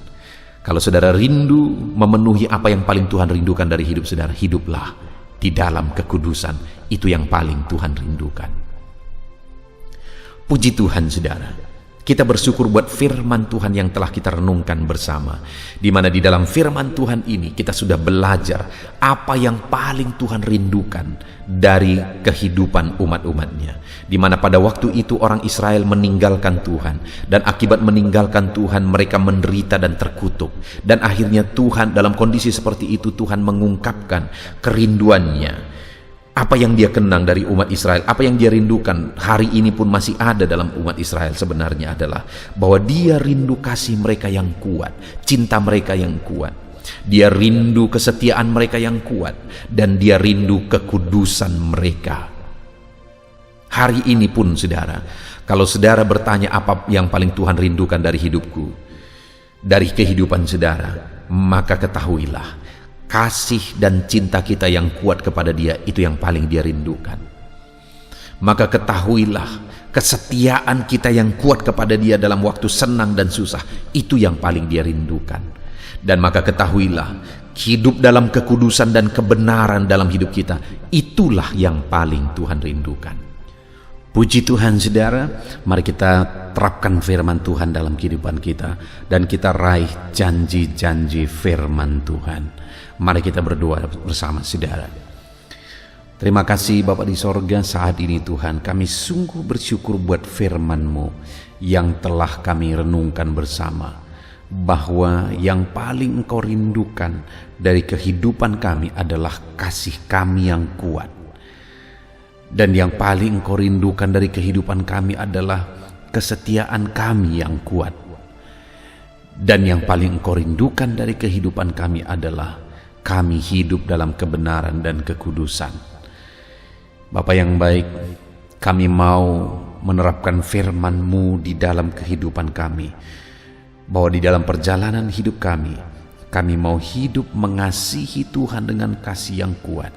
Kalau saudara rindu memenuhi apa yang paling Tuhan rindukan dari hidup saudara, hiduplah di dalam kekudusan. Itu yang paling Tuhan rindukan. Puji Tuhan saudara. Kita bersyukur buat firman Tuhan yang telah kita renungkan bersama. Di mana di dalam firman Tuhan ini kita sudah belajar apa yang paling Tuhan rindukan dari kehidupan umat-umatnya. Di mana pada waktu itu orang Israel meninggalkan Tuhan. Dan akibat meninggalkan Tuhan mereka menderita dan terkutuk. Dan akhirnya Tuhan dalam kondisi seperti itu Tuhan mengungkapkan kerinduannya. Apa yang dia kenang dari umat Israel, apa yang dia rindukan hari ini pun masih ada dalam umat Israel sebenarnya adalah bahwa dia rindu kasih mereka yang kuat, cinta mereka yang kuat. Dia rindu kesetiaan mereka yang kuat, dan dia rindu kekudusan mereka. Hari ini pun saudara, kalau saudara bertanya apa yang paling Tuhan rindukan dari hidupku, dari kehidupan saudara, maka ketahuilah kasih dan cinta kita yang kuat kepada dia, itu yang paling dia rindukan. Maka ketahuilah, kesetiaan kita yang kuat kepada Dia dalam waktu senang dan susah, itu yang paling Dia rindukan. Dan maka ketahuilah, hidup dalam kekudusan dan kebenaran dalam hidup kita, itulah yang paling Tuhan rindukan. Puji Tuhan saudara, mari kita terapkan firman Tuhan dalam kehidupan kita, dan kita raih janji-janji firman Tuhan. Mari kita berdoa bersama saudara. Terima kasih Bapa di sorga, saat ini Tuhan kami sungguh bersyukur buat firman-Mu yang telah kami renungkan bersama, bahwa yang paling Engkau rindukan dari kehidupan kami adalah kasih kami yang kuat. Dan yang paling Engkau rindukan dari kehidupan kami adalah kesetiaan kami yang kuat. Dan yang paling Engkau rindukan dari kehidupan kami adalah kami hidup dalam kebenaran dan kekudusan. Bapa yang baik, kami mau menerapkan firman-Mu di dalam kehidupan kami, bahwa di dalam perjalanan hidup kami mau hidup mengasihi Tuhan dengan kasih yang kuat.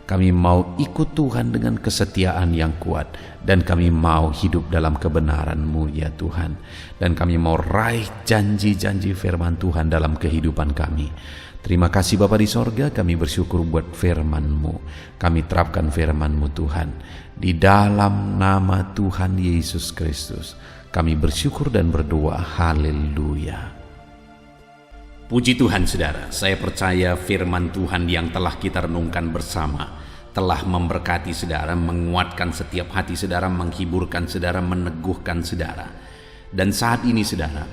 Kami mau ikut Tuhan dengan kesetiaan yang kuat, dan kami mau hidup dalam kebenaran-Mu ya Tuhan. Dan kami mau raih janji-janji firman Tuhan dalam kehidupan kami. Terima kasih Bapa di sorga, kami bersyukur buat firman-Mu. Kami terapkan firman-Mu Tuhan. Di dalam nama Tuhan Yesus Kristus, kami bersyukur dan berdoa. Haleluya. Puji Tuhan saudara, saya percaya firman Tuhan yang telah kita renungkan bersama telah memberkati saudara, menguatkan setiap hati saudara, menghiburkan saudara, meneguhkan saudara. Dan saat ini saudara,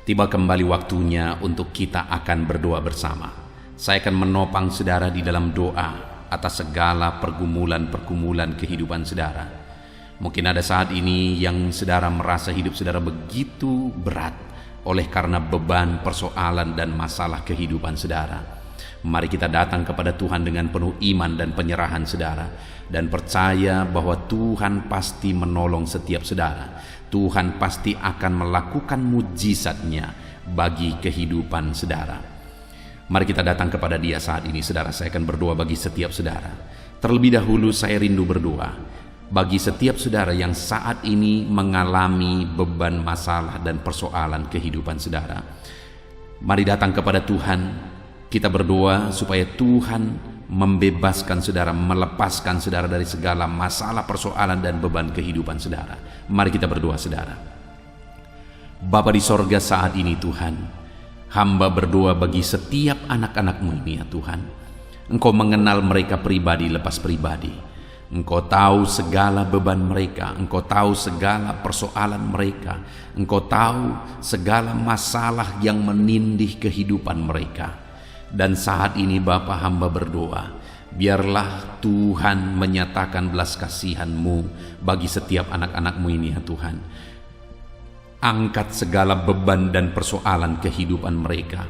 tiba kembali waktunya untuk kita akan berdoa bersama. Saya akan menopang saudara di dalam doa atas segala pergumulan-pergumulan kehidupan saudara. Mungkin ada saat ini yang saudara merasa hidup saudara begitu berat oleh karena beban, persoalan, dan masalah kehidupan saudara. Mari kita datang kepada Tuhan dengan penuh iman dan penyerahan saudara, dan percaya bahwa Tuhan pasti menolong setiap saudara. Tuhan pasti akan melakukan mujizat-Nya bagi kehidupan saudara. Mari kita datang kepada Dia saat ini saudara. Saya akan berdoa bagi setiap saudara. Terlebih dahulu saya rindu berdoa bagi setiap saudara yang saat ini mengalami beban, masalah, dan persoalan kehidupan saudara. Mari datang kepada Tuhan. Kita berdoa supaya Tuhan membebaskan saudara, melepaskan saudara dari segala masalah, persoalan, dan beban kehidupan saudara. Mari kita berdoa saudara. Bapa di sorga, saat ini Tuhan, hamba berdoa bagi setiap anak-anak-Mu ini ya Tuhan. Engkau mengenal mereka pribadi lepas pribadi. Engkau tahu segala beban mereka, Engkau tahu segala persoalan mereka, Engkau tahu segala masalah yang menindih kehidupan mereka. Dan saat ini Bapa, hamba berdoa, biarlah Tuhan menyatakan belas kasihan-Mu bagi setiap anak-anak-Mu ini ya Tuhan. Angkat segala beban dan persoalan kehidupan mereka.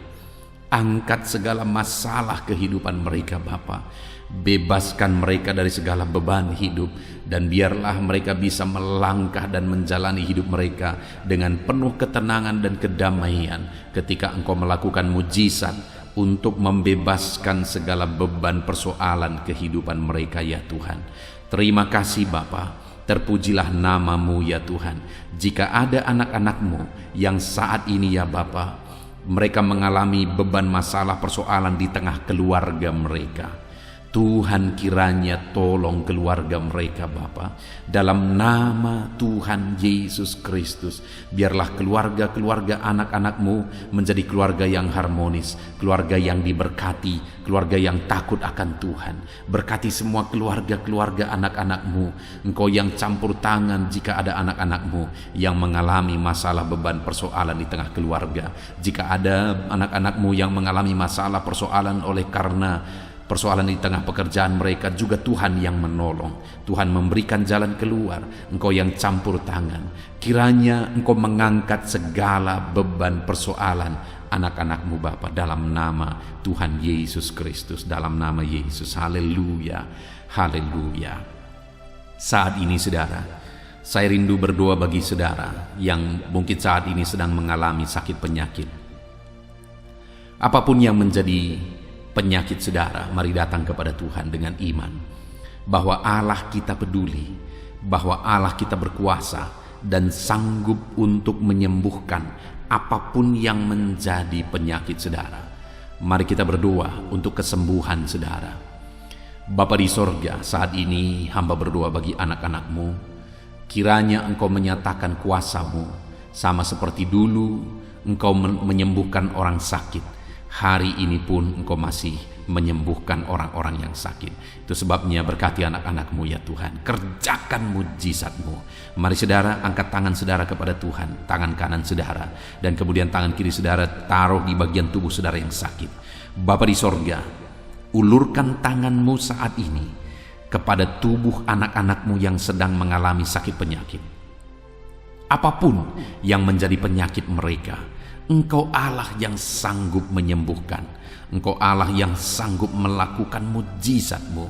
Angkat segala masalah kehidupan mereka Bapa. Bebaskan mereka dari segala beban hidup, dan biarlah mereka bisa melangkah dan menjalani hidup mereka dengan penuh ketenangan dan kedamaian ketika Engkau melakukan mujizat untuk membebaskan segala beban persoalan kehidupan mereka ya Tuhan. Terima kasih Bapa. Terpujilah nama-Mu ya Tuhan. Jika ada anak-anak-Mu yang saat ini ya Bapa, mereka mengalami beban, masalah, persoalan di tengah keluarga mereka, Tuhan kiranya tolong keluarga mereka Bapa. Dalam nama Tuhan Yesus Kristus, biarlah keluarga-keluarga anak-anak-Mu menjadi keluarga yang harmonis, keluarga yang diberkati, keluarga yang takut akan Tuhan. Berkati semua keluarga-keluarga anak-anak-Mu. Engkau yang campur tangan jika ada anak-anak-Mu yang mengalami masalah, beban, persoalan di tengah keluarga. Jika ada anak-anak-Mu yang mengalami masalah, persoalan oleh karena persoalan di tengah pekerjaan mereka, juga Tuhan yang menolong. Tuhan memberikan jalan keluar. Engkau yang campur tangan. Kiranya Engkau mengangkat segala beban persoalan anak-anak-Mu Bapa, dalam nama Tuhan Yesus Kristus, dalam nama Yesus. Haleluya, haleluya. Saat ini saudara, saya rindu berdoa bagi saudara yang mungkin saat ini sedang mengalami sakit penyakit. Apapun yang menjadi penyakit saudara, mari datang kepada Tuhan dengan iman. bahwa Allah kita peduli, bahwa Allah kita berkuasa dan sanggup untuk menyembuhkan apapun yang menjadi penyakit saudara. Mari kita berdoa untuk kesembuhan saudara. Bapa di sorga, saat ini hamba berdoa bagi anak-anak-Mu. Kiranya Engkau menyatakan kuasa-Mu, sama seperti dulu Engkau menyembuhkan orang sakit. Hari ini pun Engkau masih menyembuhkan orang-orang yang sakit. Itu sebabnya berkati anak-anak-Mu ya Tuhan. Kerjakan mujizat-Mu. Mari saudara, angkat tangan saudara kepada Tuhan. Tangan kanan saudara, dan kemudian tangan kiri saudara taruh di bagian tubuh saudara yang sakit. Bapa di sorga, ulurkan tangan-Mu saat ini kepada tubuh anak-anak-Mu yang sedang mengalami sakit penyakit. Apapun yang menjadi penyakit mereka, Engkau Allah yang sanggup menyembuhkan. Engkau Allah yang sanggup melakukan mujizat-Mu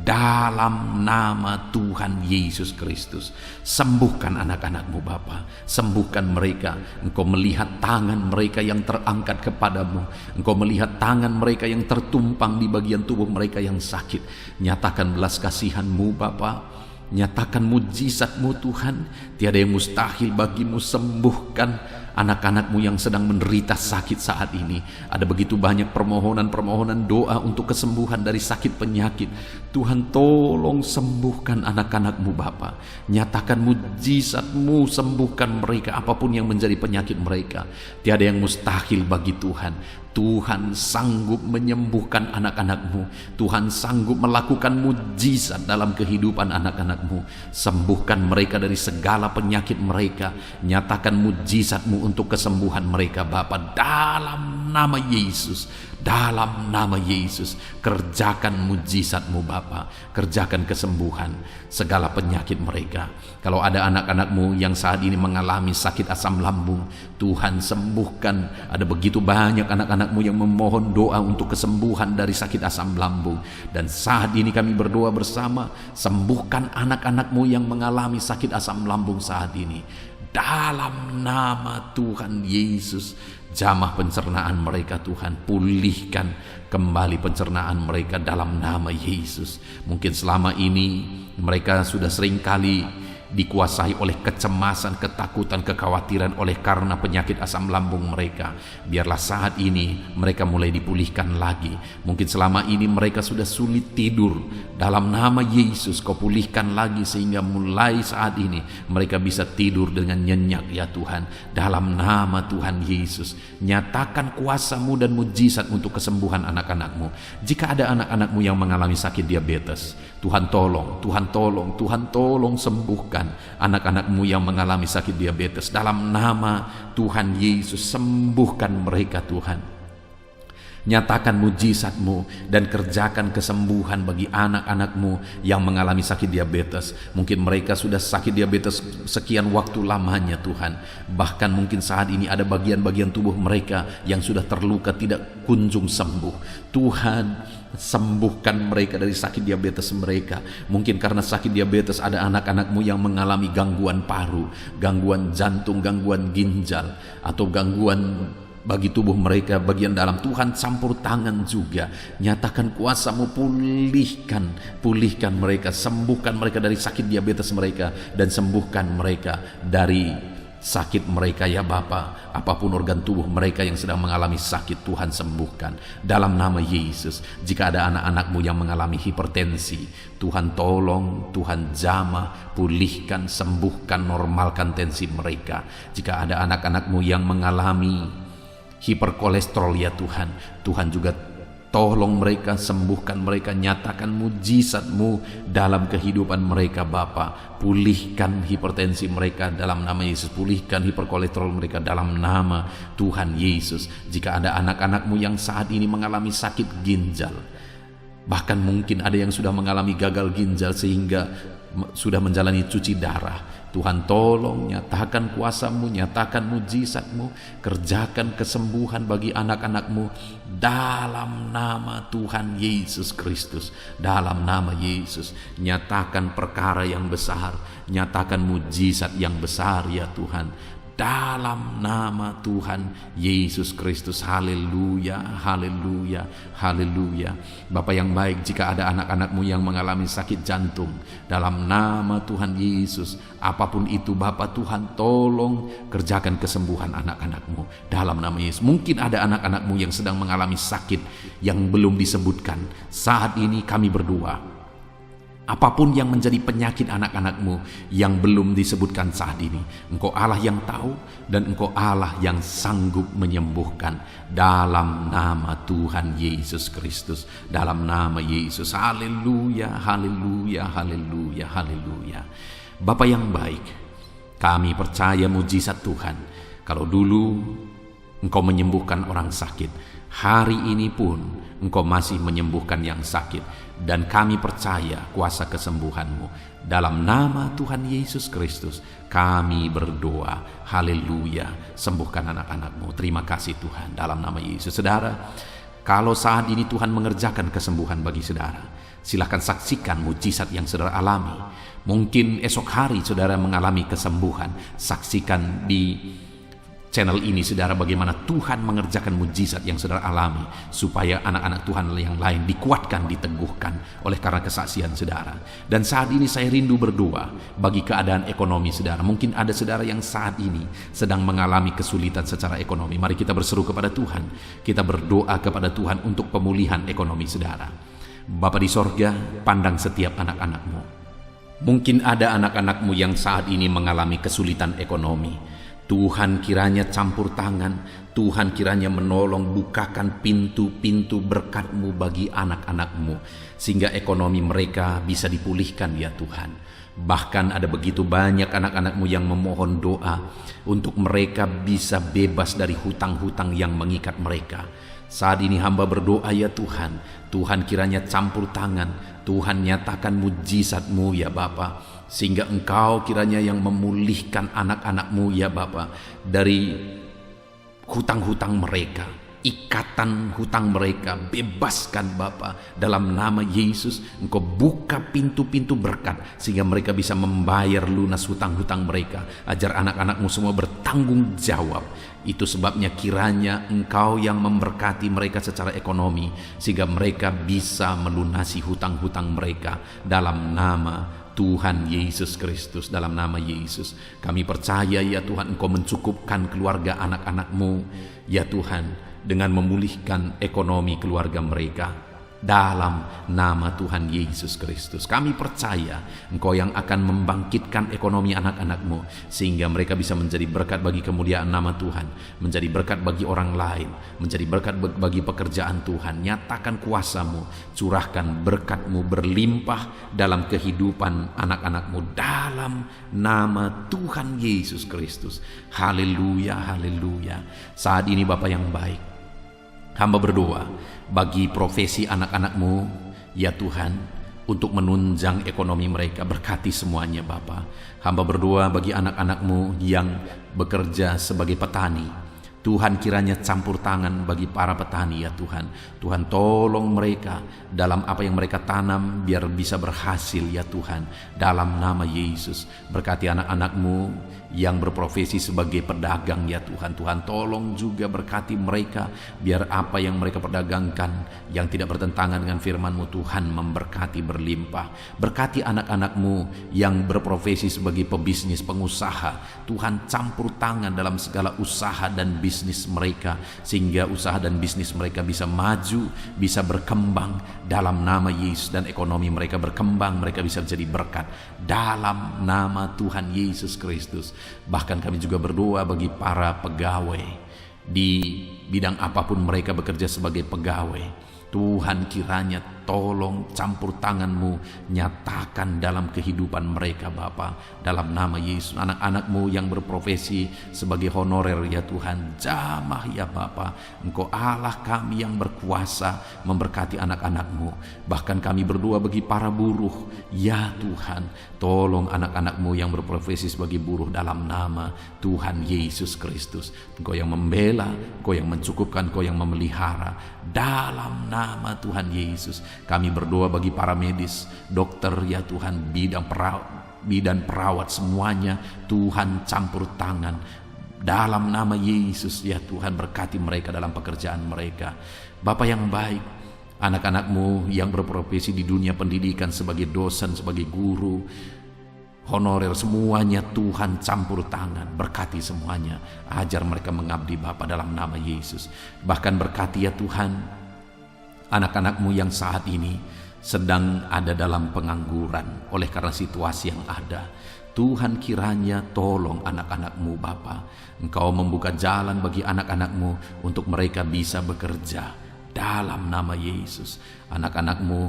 dalam nama Tuhan Yesus Kristus. Sembuhkan anak-anak-Mu Bapa, sembuhkan mereka. Engkau melihat tangan mereka yang terangkat kepadamu. Engkau melihat tangan mereka yang tertumpang di bagian tubuh mereka yang sakit. Nyatakan belas kasihan-Mu Bapa, nyatakan mujizat-Mu Tuhan. Tiada yang mustahil bagi-Mu. Sembuhkan anak-anak-Mu yang sedang menderita sakit saat ini. Ada begitu banyak permohonan-permohonan doa untuk kesembuhan dari sakit penyakit. Tuhan tolong sembuhkan anak-anak-Mu Bapa. Nyatakan mujizat-Mu, sembuhkan mereka apapun yang menjadi penyakit mereka. Tiada yang mustahil bagi Tuhan. Tuhan sanggup menyembuhkan anak-anak-Mu. Tuhan sanggup melakukan mujizat dalam kehidupan anak-anak-Mu. Sembuhkan mereka dari segala penyakit mereka. Nyatakan mujizat-Mu untuk kesembuhan mereka Bapa, dalam nama Yesus. Dalam nama Yesus, kerjakan mujizat-Mu Bapa. Kerjakan kesembuhan segala penyakit mereka. Kalau ada anak-anak-Mu yang saat ini mengalami sakit asam lambung, Tuhan sembuhkan. Ada begitu banyak anak-anak-Mu yang memohon doa untuk kesembuhan dari sakit asam lambung. Dan saat ini kami berdoa bersama, sembuhkan anak-anak-Mu yang mengalami sakit asam lambung saat ini. Dalam nama Tuhan Yesus, jamah pencernaan mereka Tuhan, pulihkan kembali pencernaan mereka dalam nama Yesus. Mungkin selama ini mereka sudah seringkali dikuasai oleh kecemasan, ketakutan, kekhawatiran oleh karena penyakit asam lambung mereka. Biarlah saat ini mereka mulai dipulihkan lagi. Mungkin selama ini mereka sudah sulit tidur. Dalam nama Yesus, Kau pulihkan lagi sehingga mulai saat ini mereka bisa tidur dengan nyenyak ya Tuhan. Dalam nama Tuhan Yesus, nyatakan kuasa-Mu dan mujizat untuk kesembuhan anak-anak-Mu. Jika ada anak-anak-Mu yang mengalami sakit diabetes, Tuhan tolong, Tuhan tolong, Tuhan tolong sembuhkan anak-anak-Mu yang mengalami sakit diabetes. Dalam nama Tuhan Yesus, sembuhkan mereka Tuhan. Nyatakan mujizat-Mu dan kerjakan kesembuhan bagi anak-anak-Mu yang mengalami sakit diabetes. Mungkin mereka sudah sakit diabetes sekian waktu lamanya Tuhan. Bahkan mungkin saat ini ada bagian-bagian tubuh mereka yang sudah terluka tidak kunjung sembuh. Tuhan, sembuhkan mereka dari sakit diabetes mereka. Mungkin karena sakit diabetes ada anak-anak-Mu yang mengalami gangguan paru, gangguan jantung, gangguan ginjal, atau gangguan bagi tubuh mereka bagian dalam. Tuhan campur tangan juga. Nyatakan kuasa-Mu, pulihkan mereka, sembuhkan mereka dari sakit diabetes mereka, dan sembuhkan mereka dari sakit mereka ya Bapa. Apapun organ tubuh mereka yang sedang mengalami sakit, Tuhan sembuhkan dalam nama Yesus. Jika ada anak-anak-Mu yang mengalami hipertensi, Tuhan tolong, Tuhan jamah, pulihkan, sembuhkan, normalkan tensi mereka. Jika ada anak-anak-Mu yang mengalami hiperkolesterol ya Tuhan, Tuhan juga tolong mereka, sembuhkan mereka. Nyatakan mujizat-Mu dalam kehidupan mereka Bapa. Pulihkan hipertensi mereka dalam nama Yesus. Pulihkan hiperkolesterol mereka dalam nama Tuhan Yesus. Jika ada anak-anak-Mu yang saat ini mengalami sakit ginjal, bahkan mungkin ada yang sudah mengalami gagal ginjal sehingga sudah menjalani cuci darah, Tuhan tolong, nyatakan kuasa-Mu, nyatakan mujizat-Mu, kerjakan kesembuhan bagi anak-anak-Mu dalam nama Tuhan Yesus Kristus. Dalam nama Yesus, nyatakan perkara yang besar, nyatakan mujizat yang besar ya Tuhan. dalam nama Tuhan Yesus Kristus. Haleluya, haleluya, haleluya. Bapa yang baik, jika ada anak-anak-Mu yang mengalami sakit jantung, dalam nama Tuhan Yesus, apapun itu Bapa Tuhan, tolong kerjakan kesembuhan anak-anak-Mu dalam nama Yesus. Mungkin ada anak-anak-Mu yang sedang mengalami sakit yang belum disebutkan. Saat ini kami berdoa, apapun yang menjadi penyakit anak-anak-Mu yang belum disebutkan saat ini, Engkau Allah yang tahu dan Engkau Allah yang sanggup menyembuhkan dalam nama Tuhan Yesus Kristus. Dalam nama Yesus. Haleluya, haleluya, haleluya, haleluya. Bapa yang baik, kami percaya mujizat Tuhan. Kalau dulu Engkau menyembuhkan orang sakit, hari ini pun Engkau masih menyembuhkan yang sakit. Dan kami percaya kuasa kesembuhan-Mu. Dalam nama Tuhan Yesus Kristus kami berdoa. Haleluya. Sembuhkan anak-anak-Mu. Terima kasih Tuhan. Dalam nama Yesus. Saudara, kalau saat ini Tuhan mengerjakan kesembuhan bagi saudara, silakan saksikan mujizat yang saudara alami. Mungkin esok hari saudara mengalami kesembuhan. Saksikan di channel ini saudara bagaimana Tuhan mengerjakan mujizat yang saudara alami, supaya anak-anak Tuhan yang lain dikuatkan, diteguhkan oleh karena kesaksian saudara. Dan saat ini saya rindu berdoa bagi keadaan ekonomi saudara. Mungkin ada saudara yang saat ini sedang mengalami kesulitan secara ekonomi. Mari kita berseru kepada Tuhan, kita berdoa kepada Tuhan untuk pemulihan ekonomi saudara. Bapa di sorga, pandang setiap anak-anak-Mu. Mungkin ada anak-anak-Mu yang saat ini mengalami kesulitan ekonomi. Tuhan kiranya campur tangan, Tuhan kiranya menolong, bukakan pintu-pintu berkat-Mu bagi anak-anak-Mu, sehingga ekonomi mereka bisa dipulihkan ya Tuhan. Bahkan ada begitu banyak anak-anak-Mu yang memohon doa untuk mereka bisa bebas dari hutang-hutang yang mengikat mereka. Saat ini hamba berdoa ya Tuhan, Tuhan kiranya campur tangan, Tuhan nyatakan mujizat-Mu ya Bapa, sehingga Engkau kiranya yang memulihkan anak-anak-Mu ya Bapa dari hutang-hutang mereka, ikatan hutang mereka, bebaskan Bapa dalam nama Yesus. Engkau buka pintu-pintu berkat sehingga mereka bisa membayar lunas hutang-hutang mereka. Ajar anak-anak-Mu semua bertanggung jawab. Itu sebabnya kiranya Engkau yang memberkati mereka secara ekonomi, sehingga mereka bisa melunasi hutang-hutang mereka dalam nama Tuhan Yesus Kristus. Dalam nama Yesus kami percaya ya Tuhan, Engkau mencukupkan keluarga anak-anak-Mu ya Tuhan, dengan memulihkan ekonomi keluarga mereka. Dalam nama Tuhan Yesus Kristus kami percaya Engkau yang akan membangkitkan ekonomi anak-anak-Mu, sehingga mereka bisa menjadi berkat bagi kemuliaan nama Tuhan, menjadi berkat bagi orang lain, menjadi berkat bagi pekerjaan Tuhan. Nyatakan kuasa-Mu, curahkan berkat-Mu berlimpah dalam kehidupan anak-anak-Mu dalam nama Tuhan Yesus Kristus. Haleluya, haleluya. Saat ini Bapa yang baik, hamba berdoa bagi profesi anak-anak-Mu ya Tuhan, untuk menunjang ekonomi mereka. Berkati semuanya Bapa. Hamba berdoa bagi anak-anak-Mu yang bekerja sebagai petani. Tuhan kiranya campur tangan bagi para petani ya Tuhan. Tuhan tolong mereka dalam apa yang mereka tanam biar bisa berhasil ya Tuhan. Dalam nama Yesus berkati anak-anak-Mu yang berprofesi sebagai pedagang ya Tuhan. Tuhan tolong juga berkati mereka biar apa yang mereka perdagangkan yang tidak bertentangan dengan firman-Mu Tuhan memberkati berlimpah. Berkati anak-anak-Mu yang berprofesi sebagai pebisnis, pengusaha. Tuhan campur tangan dalam segala usaha dan bisnis mereka, sehingga usaha dan bisnis mereka bisa maju, bisa berkembang dalam nama Yesus, dan ekonomi mereka berkembang, mereka bisa jadi berkat dalam nama Tuhan Yesus Kristus. Bahkan kami juga berdoa bagi para pegawai di bidang apapun mereka bekerja sebagai pegawai. Tuhan kiranya tolong campur tangan-Mu, nyatakan dalam kehidupan mereka Bapa, dalam nama Yesus. Anak-anak-Mu yang berprofesi sebagai honorer ya Tuhan, jamah ya Bapa. Engkau Allah kami yang berkuasa memberkati anak-anak-Mu. Bahkan kami berdoa bagi para buruh ya Tuhan, tolong anak-anak-Mu yang berprofesi sebagai buruh dalam nama Tuhan Yesus Kristus. Engkau yang membela, Engkau yang mencukupkan, Engkau yang memelihara dalam nama Tuhan Yesus. Kami berdoa bagi para medis, dokter ya Tuhan, bidan perawat semuanya. Tuhan campur tangan, Dalam nama Yesus ya Tuhan, berkati mereka dalam pekerjaan mereka. Bapa yang baik, anak-anak-Mu yang berprofesi di dunia pendidikan sebagai dosen, sebagai guru, honorer, semuanya Tuhan campur tangan, berkati semuanya. Ajar mereka mengabdi Bapa dalam nama Yesus. Bahkan berkati ya Tuhan, anak-anak-Mu yang saat ini sedang ada dalam pengangguran oleh karena situasi yang ada. Tuhan kiranya tolong anak-anak-Mu Bapa. Engkau membuka jalan bagi anak-anak-Mu untuk mereka bisa bekerja dalam nama Yesus. Anak-anak-Mu,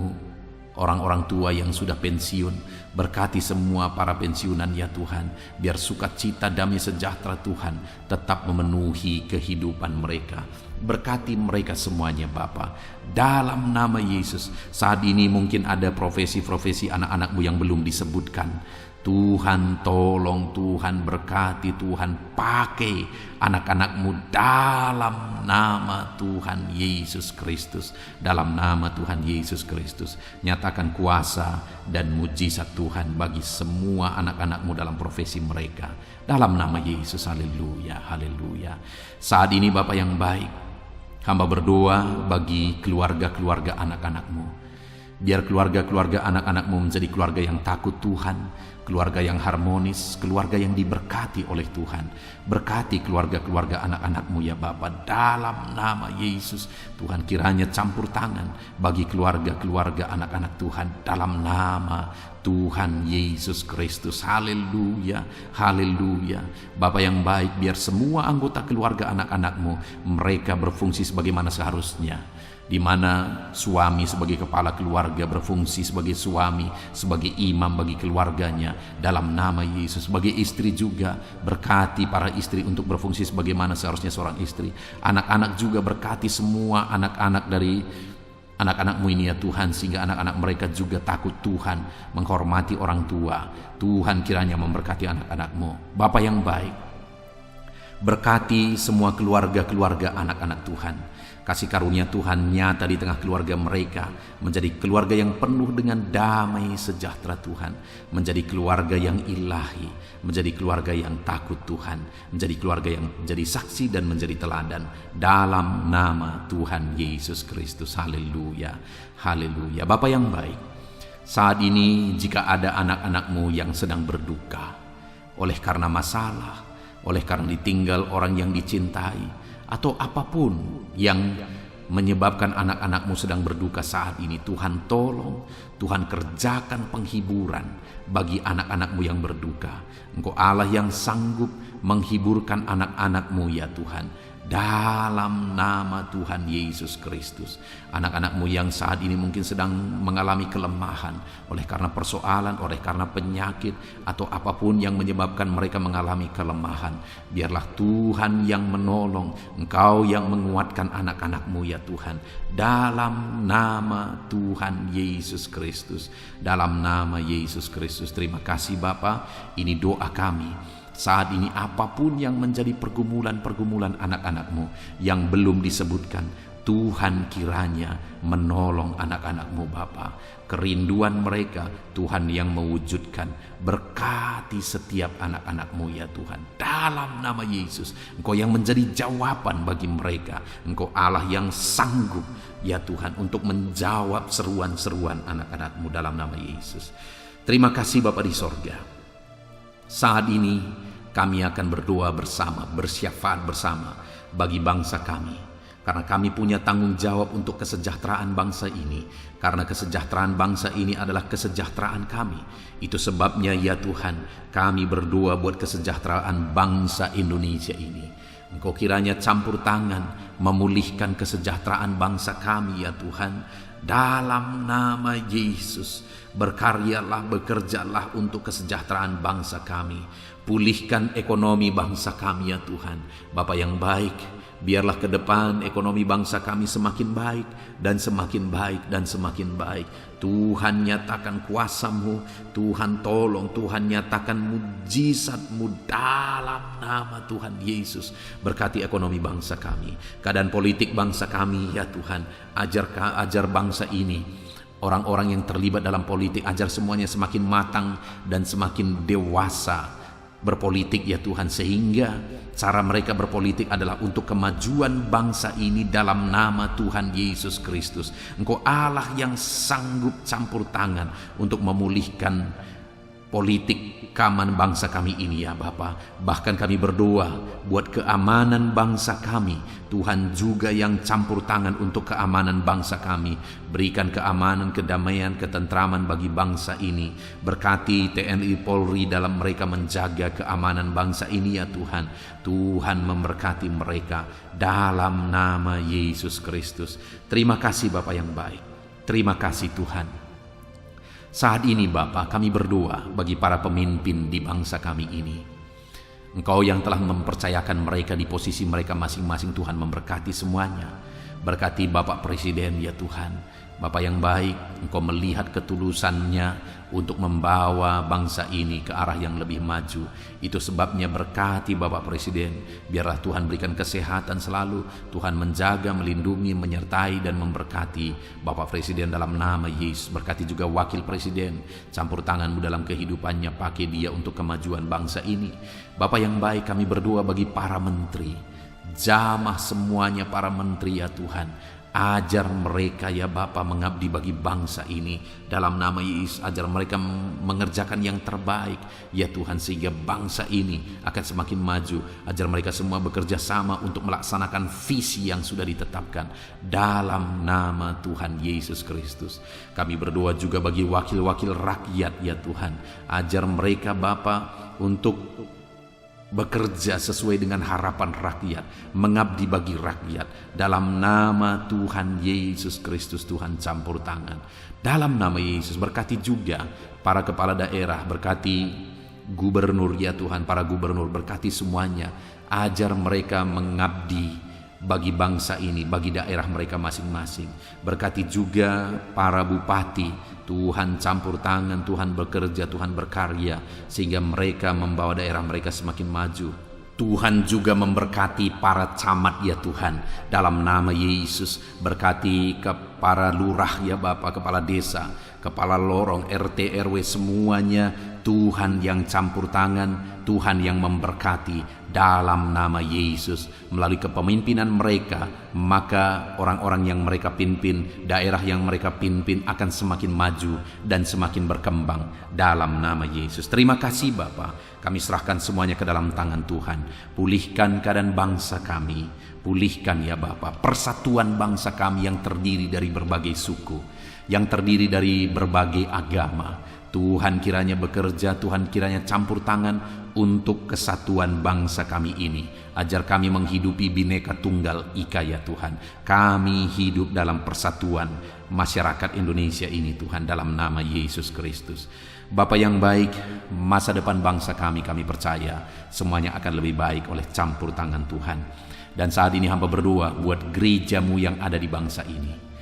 orang-orang tua yang sudah pensiun, berkati semua para pensiunan ya Tuhan. Biar sukacita damai sejahtera Tuhan tetap memenuhi kehidupan mereka. Berkati mereka semuanya Bapa, dalam nama Yesus. Saat ini mungkin ada profesi-profesi anak-anak-Mu yang belum disebutkan. Tuhan tolong, Tuhan berkati, Tuhan pakai anak-anak-Mu dalam nama Tuhan Yesus Kristus. Dalam nama Tuhan Yesus Kristus, nyatakan kuasa dan mujizat Tuhan bagi semua anak-anak-Mu dalam profesi mereka. Dalam nama Yesus, haleluya, haleluya. Saat ini Bapa yang baik, hamba berdoa bagi keluarga-keluarga anak-anak-Mu. Biar keluarga-keluarga anak-anak-Mu menjadi keluarga yang takut Tuhan, keluarga yang harmonis, keluarga yang diberkati oleh Tuhan. Berkati keluarga-keluarga anak-anak-Mu ya Bapa, dalam nama Yesus. Tuhan kiranya campur tangan bagi keluarga-keluarga anak-anak Tuhan dalam nama Tuhan Yesus Kristus. Haleluya, haleluya. Bapa yang baik, biar semua anggota keluarga anak-anak-Mu mereka berfungsi sebagaimana seharusnya. Di mana suami sebagai kepala keluarga berfungsi sebagai suami, sebagai imam bagi keluarganya dalam nama Yesus. Sebagai istri juga berkati para istri untuk berfungsi sebagaimana seharusnya seorang istri. Anak-anak juga berkati semua anak-anak dari anak-anak-Mu ini ya Tuhan, sehingga anak-anak mereka juga takut Tuhan, menghormati orang tua. Tuhan kiranya memberkati anak-anak-Mu. Bapa yang baik, berkati semua keluarga-keluarga anak-anak Tuhan. Kasih karunia Tuhan nyata di tengah keluarga mereka, menjadi keluarga yang penuh dengan damai sejahtera Tuhan, menjadi keluarga yang ilahi, menjadi keluarga yang takut Tuhan, menjadi keluarga yang menjadi saksi dan menjadi teladan dalam nama Tuhan Yesus Kristus. Haleluya, haleluya. Bapa yang baik, saat ini jika ada anak-anak-Mu yang sedang berduka oleh karena masalah, oleh karena ditinggal orang yang dicintai, atau apapun yang menyebabkan anak-anak-Mu sedang berduka saat ini, Tuhan tolong, Tuhan kerjakan penghiburan bagi anak-anak-Mu yang berduka. Engkau Allah yang sanggup menghiburkan anak-anak-Mu ya Tuhan, dalam nama Tuhan Yesus Kristus. Anak-anak-Mu yang saat ini mungkin sedang mengalami kelemahan oleh karena persoalan, oleh karena penyakit, atau apapun yang menyebabkan mereka mengalami kelemahan, biarlah Tuhan yang menolong, Engkau yang menguatkan anak-anak-Mu ya Tuhan, dalam nama Tuhan Yesus Kristus. Dalam nama Yesus Kristus. Terima kasih Bapa, ini doa kami. Saat ini apapun yang menjadi pergumulan-pergumulan anak-anak-Mu yang belum disebutkan, Tuhan kiranya menolong anak-anak-Mu Bapa. Kerinduan mereka Tuhan yang mewujudkan. Berkati setiap anak-anak-Mu ya Tuhan, dalam nama Yesus. Engkau yang menjadi jawaban bagi mereka. Engkau Allah yang sanggup ya Tuhan untuk menjawab seruan-seruan anak-anak-Mu dalam nama Yesus. Terima kasih Bapa di sorga. Saat ini kami akan berdoa bersama, bersyafaat bersama bagi bangsa kami. Karena kami punya tanggung jawab untuk kesejahteraan bangsa ini. Karena kesejahteraan bangsa ini adalah kesejahteraan kami. Itu sebabnya ya Tuhan, kami berdoa buat kesejahteraan bangsa Indonesia ini. Engkau kiranya campur tangan memulihkan kesejahteraan bangsa kami ya Tuhan. Dalam nama Yesus, berkaryalah, bekerjalah untuk kesejahteraan bangsa kami. Pulihkan ekonomi bangsa kami ya Tuhan. Bapa yang baik, biarlah ke depan ekonomi bangsa kami semakin baik dan semakin baik dan semakin baik. Tuhan nyatakan kuasa-Mu, Tuhan tolong, Tuhan nyatakan mujizat-Mu dalam nama Tuhan Yesus. Berkati ekonomi bangsa kami, keadaan politik bangsa kami ya Tuhan. Ajar bangsa ini, orang-orang yang terlibat dalam politik, ajar semuanya semakin matang dan semakin dewasa berpolitik ya Tuhan, sehingga cara mereka berpolitik adalah untuk kemajuan bangsa ini dalam nama Tuhan Yesus Kristus. Engkau Allah yang sanggup campur tangan untuk memulihkan politik keamanan bangsa kami ini ya Bapa. Bahkan kami berdoa buat keamanan bangsa kami. Tuhan juga yang campur tangan untuk keamanan bangsa kami. Berikan keamanan, kedamaian, ketentraman bagi bangsa ini. Berkati TNI Polri dalam mereka menjaga keamanan bangsa ini ya Tuhan. Tuhan memberkati mereka dalam nama Yesus Kristus. Terima kasih Bapa yang baik. Terima kasih Tuhan. Saat ini Bapa, kami berdoa bagi para pemimpin di bangsa kami ini. Engkau yang telah mempercayakan mereka di posisi mereka masing-masing, Tuhan memberkati semuanya. Berkati Bapak Presiden ya Tuhan. Bapak yang baik, Engkau melihat ketulusannya untuk membawa bangsa ini ke arah yang lebih maju. Itu sebabnya berkati Bapak Presiden. Biarlah Tuhan berikan kesehatan selalu. Tuhan menjaga, melindungi, menyertai dan memberkati Bapak Presiden dalam nama Yesus. Berkati juga Wakil Presiden. Campur tangan-Mu dalam kehidupannya. Pakai dia untuk kemajuan bangsa ini. Bapak yang baik, kami berdoa bagi para menteri. Jamah semuanya para menteri ya Tuhan. Ajar mereka ya Bapa mengabdi bagi bangsa ini dalam nama Yesus. Ajar mereka mengerjakan yang terbaik ya Tuhan, sehingga bangsa ini akan semakin maju. Ajar mereka semua bekerja sama untuk melaksanakan visi yang sudah ditetapkan dalam nama Tuhan Yesus Kristus. Kami berdoa juga bagi wakil-wakil rakyat ya Tuhan. Ajar mereka Bapa untuk bekerja sesuai dengan harapan rakyat, mengabdi bagi rakyat dalam nama Tuhan Yesus Kristus. Tuhan campur tangan dalam nama Yesus. Berkati juga para kepala daerah, berkati gubernur ya Tuhan, para gubernur, berkati semuanya. Ajar mereka mengabdi bagi bangsa ini, bagi daerah mereka masing-masing. Berkati juga para bupati. Tuhan campur tangan, Tuhan bekerja, Tuhan berkarya, sehingga mereka membawa daerah mereka semakin maju. Tuhan juga memberkati para camat ya Tuhan dalam nama Yesus. Berkati ke para lurah ya Bapak, kepala desa, kepala lorong, RT, RW, semuanya Tuhan yang campur tangan, Tuhan yang memberkati dalam nama Yesus. Melalui kepemimpinan mereka, maka orang-orang yang mereka pimpin, daerah yang mereka pimpin akan semakin maju dan semakin berkembang dalam nama Yesus. Terima kasih Bapa. Kami serahkan semuanya ke dalam tangan Tuhan. Pulihkan keadaan bangsa kami. Pulihkan ya Bapa persatuan bangsa kami yang terdiri dari berbagai suku, yang terdiri dari berbagai agama. Tuhan kiranya bekerja, Tuhan kiranya campur tangan untuk kesatuan bangsa kami ini. Ajar kami menghidupi Bhinneka Tunggal Ika ya Tuhan. Kami hidup dalam persatuan masyarakat Indonesia ini Tuhan, dalam nama Yesus Kristus. Bapa yang baik, masa depan bangsa kami percaya semuanya akan lebih baik oleh campur tangan Tuhan. Dan saat ini hamba berdoa buat gereja-Mu yang ada di bangsa ini.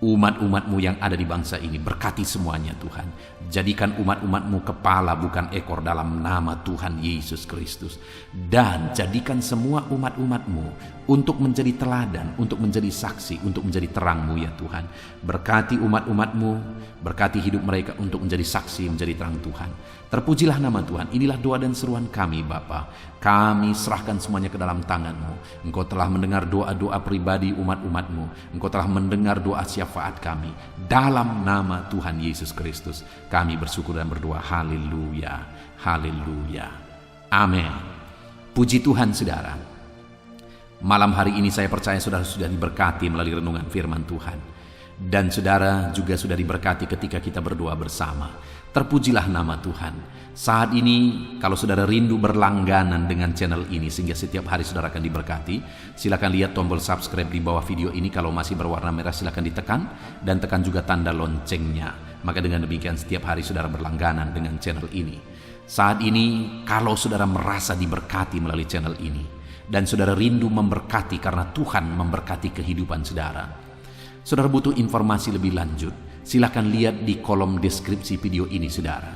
Umat-umat-Mu yang ada di bangsa ini, berkati semuanya Tuhan. Jadikan umat-umat-Mu kepala bukan ekor dalam nama Tuhan Yesus Kristus. Dan jadikan semua umat-umat-Mu untuk menjadi teladan, untuk menjadi saksi, untuk menjadi terang-Mu ya Tuhan. Berkati umat-umat-Mu, berkati hidup mereka untuk menjadi saksi, menjadi terang Tuhan. Terpujilah nama Tuhan. Inilah doa dan seruan kami Bapa. Kami serahkan semuanya ke dalam tangan-Mu. Engkau telah mendengar doa-doa pribadi umat-umat-Mu. Engkau telah mendengar doa syafaat kami. Dalam nama Tuhan Yesus Kristus, kami bersyukur dan berdoa. Haleluya, haleluya, amin. Puji Tuhan saudara. Malam hari ini saya percaya saudara sudah diberkati melalui renungan firman Tuhan. Dan saudara juga sudah diberkati ketika kita berdoa bersama. Terpujilah nama Tuhan. Saat ini kalau saudara rindu berlangganan dengan channel ini sehingga setiap hari saudara akan diberkati, silakan lihat tombol subscribe di bawah video ini. Kalau masih berwarna merah silakan ditekan, dan tekan juga tanda loncengnya. Maka dengan demikian setiap hari saudara berlangganan dengan channel ini. Saat ini kalau saudara merasa diberkati melalui channel ini, dan saudara rindu memberkati karena Tuhan memberkati kehidupan saudara, saudara butuh informasi lebih lanjut, silakan lihat di kolom deskripsi video ini saudara.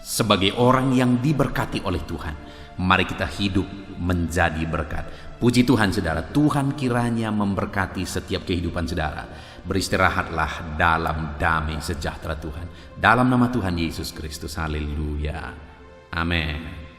Sebagai orang yang diberkati oleh Tuhan, mari kita hidup menjadi berkat. Puji Tuhan saudara, Tuhan kiranya memberkati setiap kehidupan saudara. Beristirahatlah dalam damai sejahtera Tuhan. Dalam nama Tuhan Yesus Kristus, haleluya, amin.